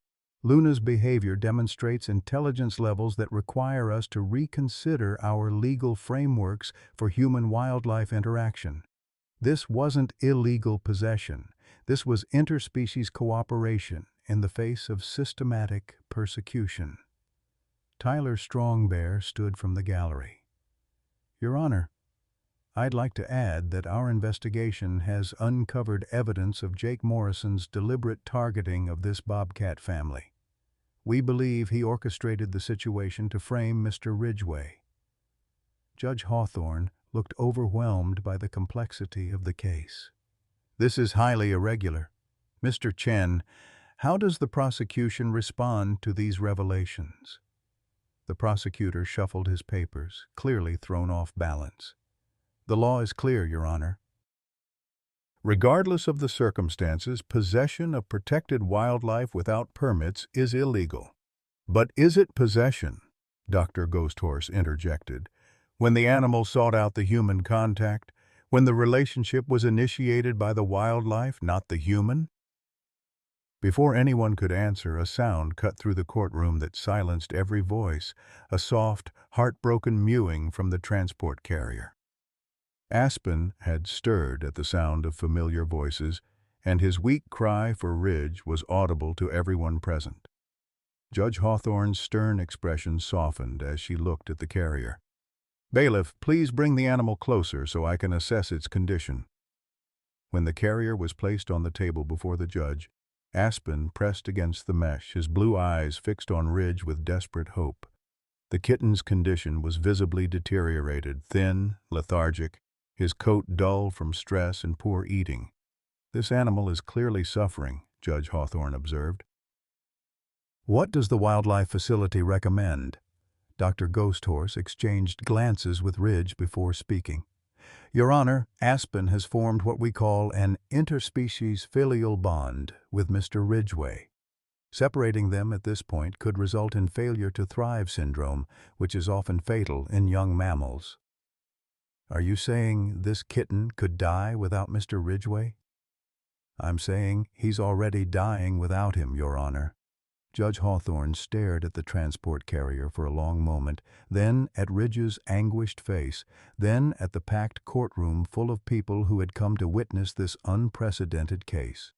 Speaker 1: Luna's behavior demonstrates intelligence levels that require us to reconsider our legal frameworks for human-wildlife interaction. This wasn't illegal possession. This was interspecies cooperation in the face of systematic persecution." Tyler Strongbear stood from the gallery. "Your Honor, I'd like to add that our investigation has uncovered evidence of Jake Morrison's deliberate targeting of this Bobcat family. We believe he orchestrated the situation to frame Mr. Ridgway." Judge Hawthorne looked overwhelmed by the complexity of the case. "This is highly irregular. Mr. Chen, how does the prosecution respond to these revelations?" The prosecutor shuffled his papers, clearly thrown off balance. "The law is clear, Your Honor. Regardless of the circumstances, possession of protected wildlife without permits is illegal." "But is it possession?" Dr. Ghosthorse interjected. "When the animal sought out the human contact, when the relationship was initiated by the wildlife, not the human?" Before anyone could answer, a sound cut through the courtroom that silenced every voice, a soft, heartbroken mewing from the transport carrier. Aspen had stirred at the sound of familiar voices, and his weak cry for Ridge was audible to everyone present. Judge Hawthorne's stern expression softened as she looked at the carrier. "Bailiff, please bring the animal closer so I can assess its condition." When the carrier was placed on the table before the judge, Aspen pressed against the mesh, his blue eyes fixed on Ridge with desperate hope. The kitten's condition was visibly deteriorated, thin, lethargic, his coat dull from stress and poor eating. "This animal is clearly suffering," Judge Hawthorne observed. "What does the wildlife facility recommend?" Dr. Ghosthorse exchanged glances with Ridge before speaking. "Your Honor, Aspen has formed what we call an interspecies filial bond with Mr. Ridgway. Separating them at this point could result in failure to thrive syndrome, which is often fatal in young mammals." "Are you saying this kitten could die without Mr. Ridgway?" "I'm saying he's already dying without him, Your Honor." Judge Hawthorne stared at the transport carrier for a long moment, then at Ridge's anguished face, then at the packed courtroom full of people who had come to witness this unprecedented case.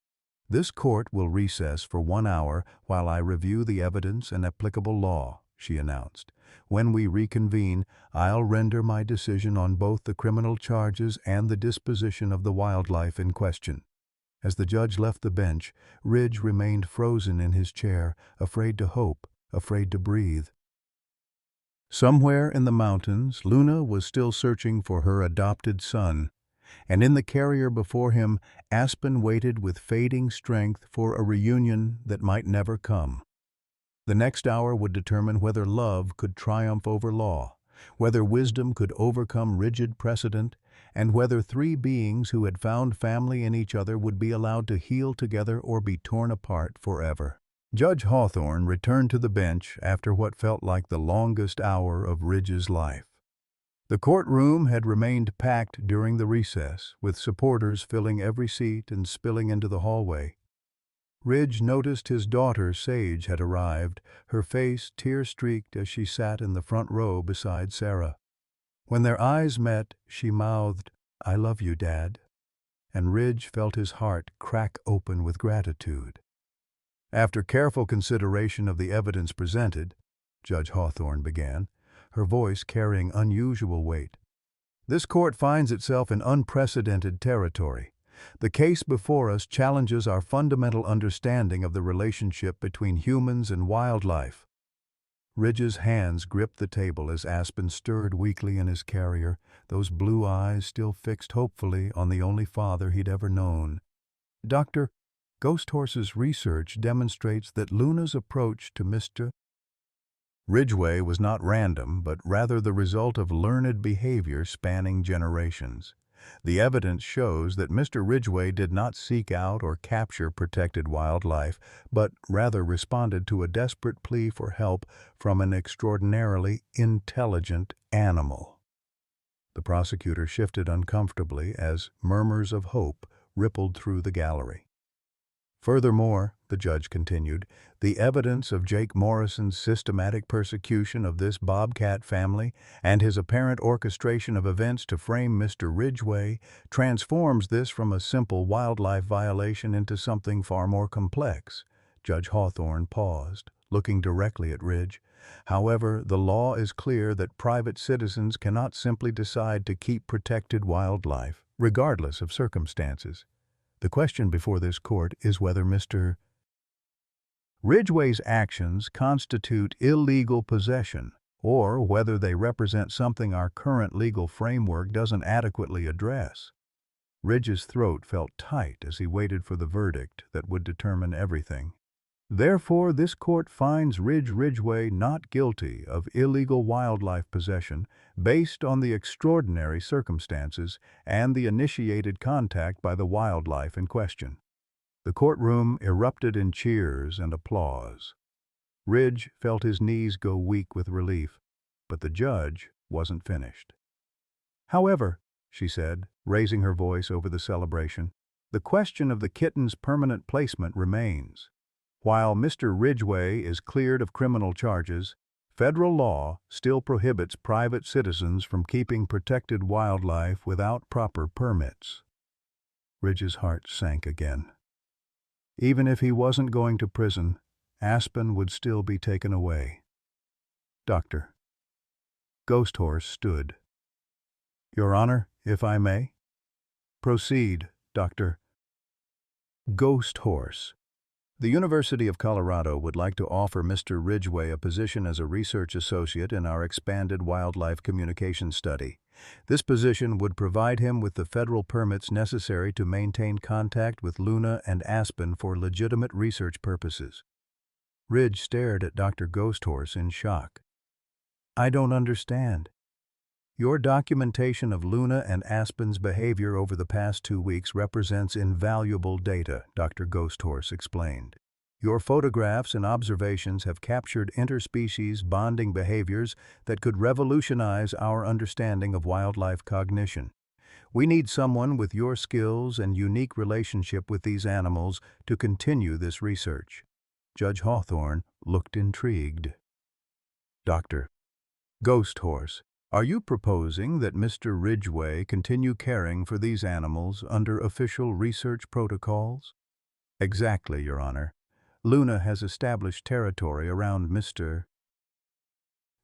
Speaker 1: "This court will recess for 1 hour while I review the evidence and applicable law," she announced. "When we reconvene, I'll render my decision on both the criminal charges and the disposition of the wildlife in question." As the judge left the bench, Ridge remained frozen in his chair, afraid to hope, afraid to breathe. Somewhere in the mountains, Luna was still searching for her adopted son, and in the carrier before him, Aspen waited with fading strength for a reunion that might never come. The next hour would determine whether love could triumph over law, whether wisdom could overcome rigid precedent, and whether three beings who had found family in each other would be allowed to heal together or be torn apart forever. Judge Hawthorne returned to the bench after what felt like the longest hour of Ridge's life. The courtroom had remained packed during the recess, with supporters filling every seat and spilling into the hallway. Ridge noticed his daughter, Sage, had arrived, her face tear-streaked as she sat in the front row beside Sarah. When their eyes met, she mouthed, "I love you, Dad," and Ridge felt his heart crack open with gratitude. "After careful consideration of the evidence presented," Judge Hawthorne began, her voice carrying unusual weight, "this court finds itself in unprecedented territory. The case before us challenges our fundamental understanding of the relationship between humans and wildlife." Ridge's hands gripped the table as Aspen stirred weakly in his carrier, those blue eyes still fixed hopefully on the only father he'd ever known. "Doctor, Ghost Horse's research demonstrates that Luna's approach to Mr. Ridgway was not random, but rather the result of learned behavior spanning generations. The evidence shows that Mr. Ridgway did not seek out or capture protected wildlife, but rather responded to a desperate plea for help from an extraordinarily intelligent animal." The prosecutor shifted uncomfortably as murmurs of hope rippled through the gallery. "Furthermore," the judge continued, "the evidence of Jake Morrison's systematic persecution of this Bobcat family and his apparent orchestration of events to frame Mr. Ridgway transforms this from a simple wildlife violation into something far more complex." Judge Hawthorne paused, looking directly at Ridge. "However, the law is clear that private citizens cannot simply decide to keep protected wildlife, regardless of circumstances. The question before this court is whether Mr. Ridgway's actions constitute illegal possession, or whether they represent something our current legal framework doesn't adequately address." Ridge's throat felt tight as he waited for the verdict that would determine everything. "Therefore, this court finds Ridgway not guilty of illegal wildlife possession based on the extraordinary circumstances and the initiated contact by the wildlife in question." The courtroom erupted in cheers and applause. Ridge felt his knees go weak with relief, but the judge wasn't finished. "However," she said, raising her voice over the celebration, "the question of the kitten's permanent placement remains. While Mr. Ridgway is cleared of criminal charges, federal law still prohibits private citizens from keeping protected wildlife without proper permits." Ridge's heart sank again. Even if he wasn't going to prison, Aspen would still be taken away. "Doctor." Ghost Horse stood. "Your Honor, if I may?" "Proceed, Doctor." Ghost Horse. "The University of Colorado would like to offer Mr. Ridgway a position as a research associate in our expanded wildlife communication study. This position would provide him with the federal permits necessary to maintain contact with Luna and Aspen for legitimate research purposes." Ridge stared at Dr. Ghost Horse in shock. "I don't understand." "Your documentation of Luna and Aspen's behavior over the past 2 weeks represents invaluable data," Dr. Ghost Horse explained. "Your photographs and observations have captured interspecies bonding behaviors that could revolutionize our understanding of wildlife cognition. We need someone with your skills and unique relationship with these animals to continue this research." Judge Hawthorne looked intrigued. "Dr. Ghost Horse, are you proposing that Mr. Ridgway continue caring for these animals under official research protocols?" "Exactly, Your Honor. Luna has established territory around Mr.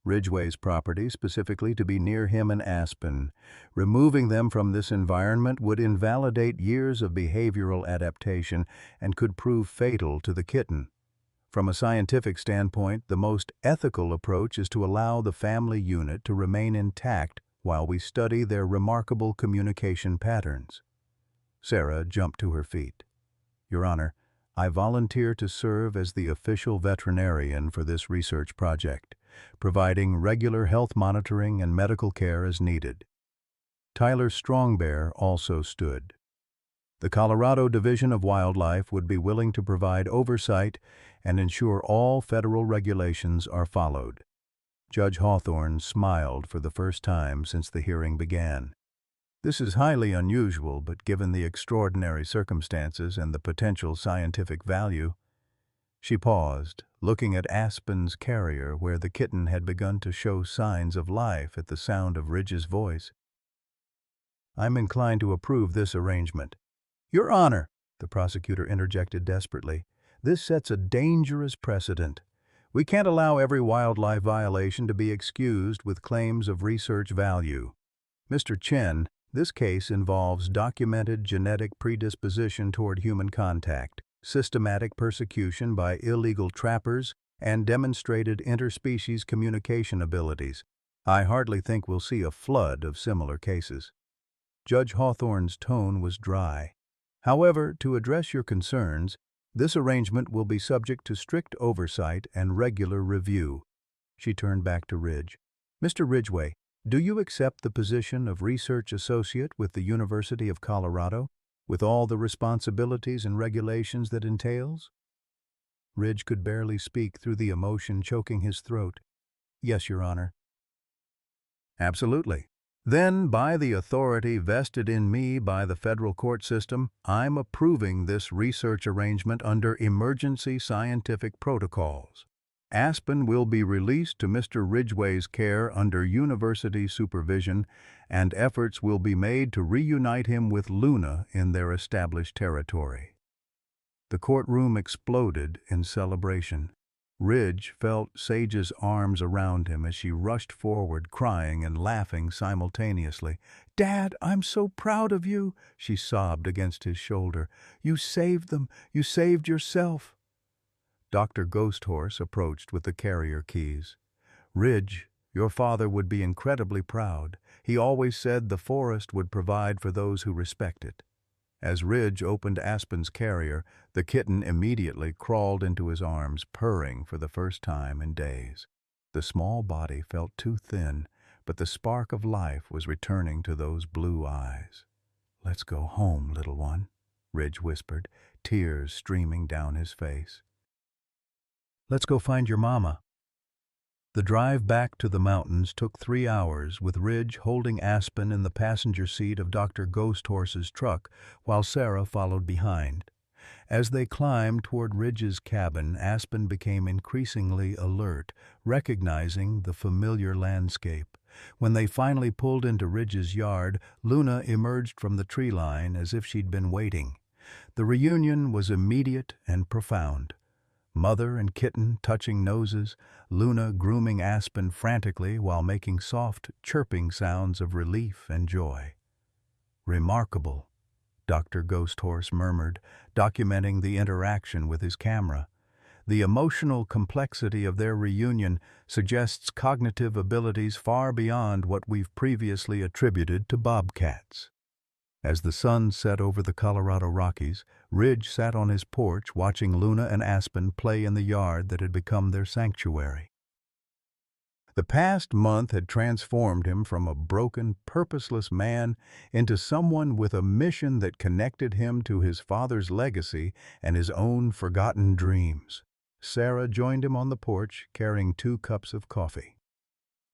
Speaker 1: Ridgway's property specifically to be near him and Aspen. Removing them from this environment would invalidate years of behavioral adaptation and could prove fatal to the kitten. From a scientific standpoint, the most ethical approach is to allow the family unit to remain intact while we study their remarkable communication patterns." Sarah jumped to her feet. "Your Honor, I volunteer to serve as the official veterinarian for this research project, providing regular health monitoring and medical care as needed." Tyler Strongbear also stood. "The Colorado Division of Wildlife would be willing to provide oversight and ensure all federal regulations are followed." Judge Hawthorne smiled for the first time since the hearing began. "This is highly unusual, but given the extraordinary circumstances and the potential scientific value." She paused, looking at Aspen's carrier where the kitten had begun to show signs of life at the sound of Ridge's voice. "I'm inclined to approve this arrangement." "Your Honor," the prosecutor interjected desperately, "this sets a dangerous precedent. We can't allow every wildlife violation to be excused with claims of research value. Mr. Chen, this case involves documented genetic predisposition toward human contact, systematic persecution by illegal trappers, and demonstrated interspecies communication abilities. I hardly think we'll see a flood of similar cases. Judge Hawthorne's tone was dry. However, to address your concerns, this arrangement will be subject to strict oversight and regular review. She turned back to Ridge. Mr. Ridgway, do you accept the position of research associate with the University of Colorado, with all the responsibilities and regulations that entails? Ridge could barely speak through the emotion choking his throat. Yes, Your Honor. Absolutely. Then, by the authority vested in me by the federal court system, I'm approving this research arrangement under emergency scientific protocols. Aspen will be released to Mr. Ridgway's care under university supervision, and efforts will be made to reunite him with Luna in their established territory. The courtroom exploded in celebration. Ridge felt Sage's arms around him as she rushed forward, crying and laughing simultaneously. "Dad, I'm so proud of you," she sobbed against his shoulder. "You saved them. You saved yourself." Dr. Ghosthorse approached with the carrier keys. "Ridge, your father would be incredibly proud. He always said the forest would provide for those who respect it." As Ridge opened Aspen's carrier, the kitten immediately crawled into his arms, purring for the first time in days. The small body felt too thin, but the spark of life was returning to those blue eyes. "Let's go home, little one," Ridge whispered, tears streaming down his face. "Let's go find your mama." The drive back to the mountains took 3 hours, with Ridge holding Aspen in the passenger seat of Dr. Ghosthorse's truck, while Sarah followed behind. As they climbed toward Ridge's cabin, Aspen became increasingly alert, recognizing the familiar landscape. When they finally pulled into Ridge's yard, Luna emerged from the tree line as if she'd been waiting. The reunion was immediate and profound. Mother and kitten touching noses, Luna grooming Aspen frantically while making soft, chirping sounds of relief and joy. "Remarkable," Dr. Ghosthorse murmured, documenting the interaction with his camera. "The emotional complexity of their reunion suggests cognitive abilities far beyond what we've previously attributed to bobcats." As the sun set over the Colorado Rockies, Ridge sat on his porch watching Luna and Aspen play in the yard that had become their sanctuary. The past month had transformed him from a broken, purposeless man into someone with a mission that connected him to his father's legacy and his own forgotten dreams. Sarah joined him on the porch, carrying 2 cups of coffee.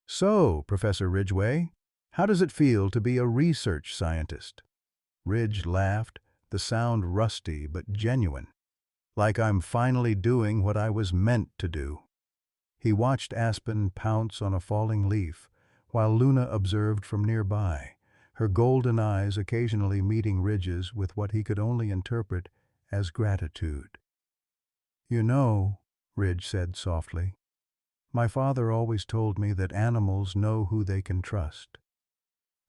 Speaker 1: "So, Professor Ridgway, how does it feel to be a research scientist?" Ridge laughed, the sound rusty but genuine. "Like I'm finally doing what I was meant to do." He watched Aspen pounce on a falling leaf, while Luna observed from nearby, her golden eyes occasionally meeting Ridge's with what he could only interpret as gratitude. "You know," Ridge said softly, "my father always told me that animals know who they can trust.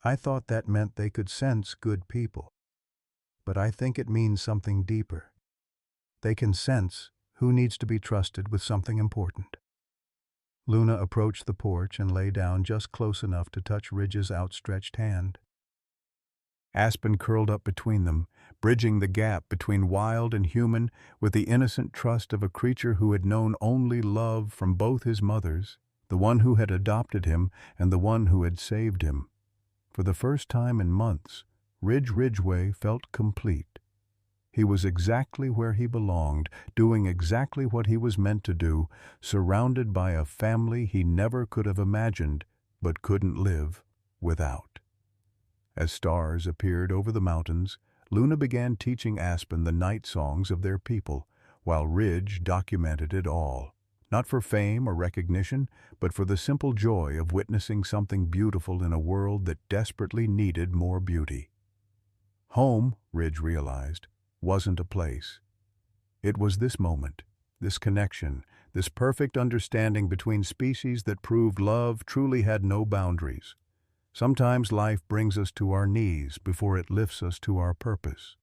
Speaker 1: I thought that meant they could sense good people. But I think it means something deeper. They can sense who needs to be trusted with something important." Luna approached the porch and lay down just close enough to touch Ridge's outstretched hand. Aspen curled up between them, bridging the gap between wild and human with the innocent trust of a creature who had known only love from both his mothers, the one who had adopted him and the one who had saved him. For the first time in months, Ridgway felt complete. He was exactly where he belonged, doing exactly what he was meant to do, surrounded by a family he never could have imagined, but couldn't live without. As stars appeared over the mountains, Luna began teaching Aspen the night songs of their people, while Ridge documented it all, not for fame or recognition, but for the simple joy of witnessing something beautiful in a world that desperately needed more beauty. Home, Ridge realized, wasn't a place. It was this moment, this connection, this perfect understanding between species that proved love truly had no boundaries. Sometimes life brings us to our knees before it lifts us to our purpose.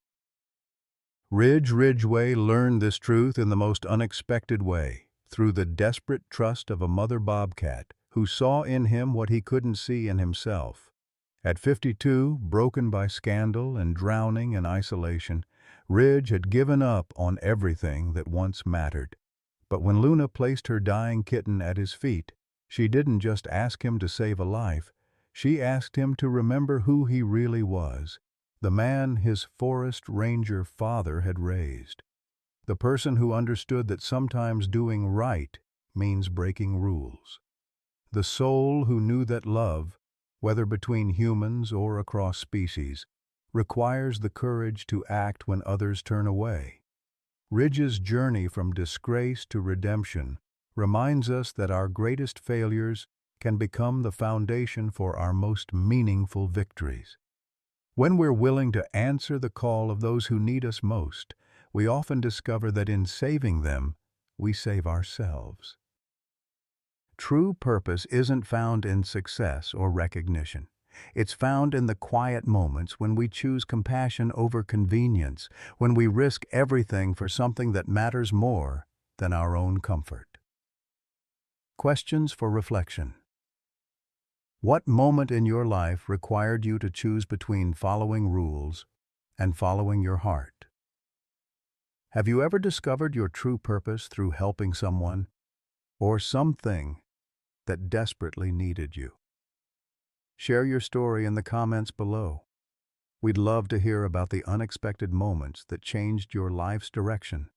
Speaker 1: Ridgway learned this truth in the most unexpected way, through the desperate trust of a mother bobcat who saw in him what he couldn't see in himself. At 52, broken by scandal and drowning in isolation, Ridge had given up on everything that once mattered. But when Luna placed her dying kitten at his feet, she didn't just ask him to save a life, she asked him to remember who he really was, the man his forest ranger father had raised. The person who understood that sometimes doing right means breaking rules. The soul who knew that love, whether between humans or across species, requires the courage to act when others turn away. Ridge's journey from disgrace to redemption reminds us that our greatest failures can become the foundation for our most meaningful victories. When we're willing to answer the call of those who need us most, we often discover that in saving them, we save ourselves. True purpose isn't found in success or recognition. It's found in the quiet moments when we choose compassion over convenience, when we risk everything for something that matters more than our own comfort. Questions for reflection. What moment in your life required you to choose between following rules and following your heart? Have you ever discovered your true purpose through helping someone or something that desperately needed you? Share your story in the comments below. We'd love to hear about the unexpected moments that changed your life's direction.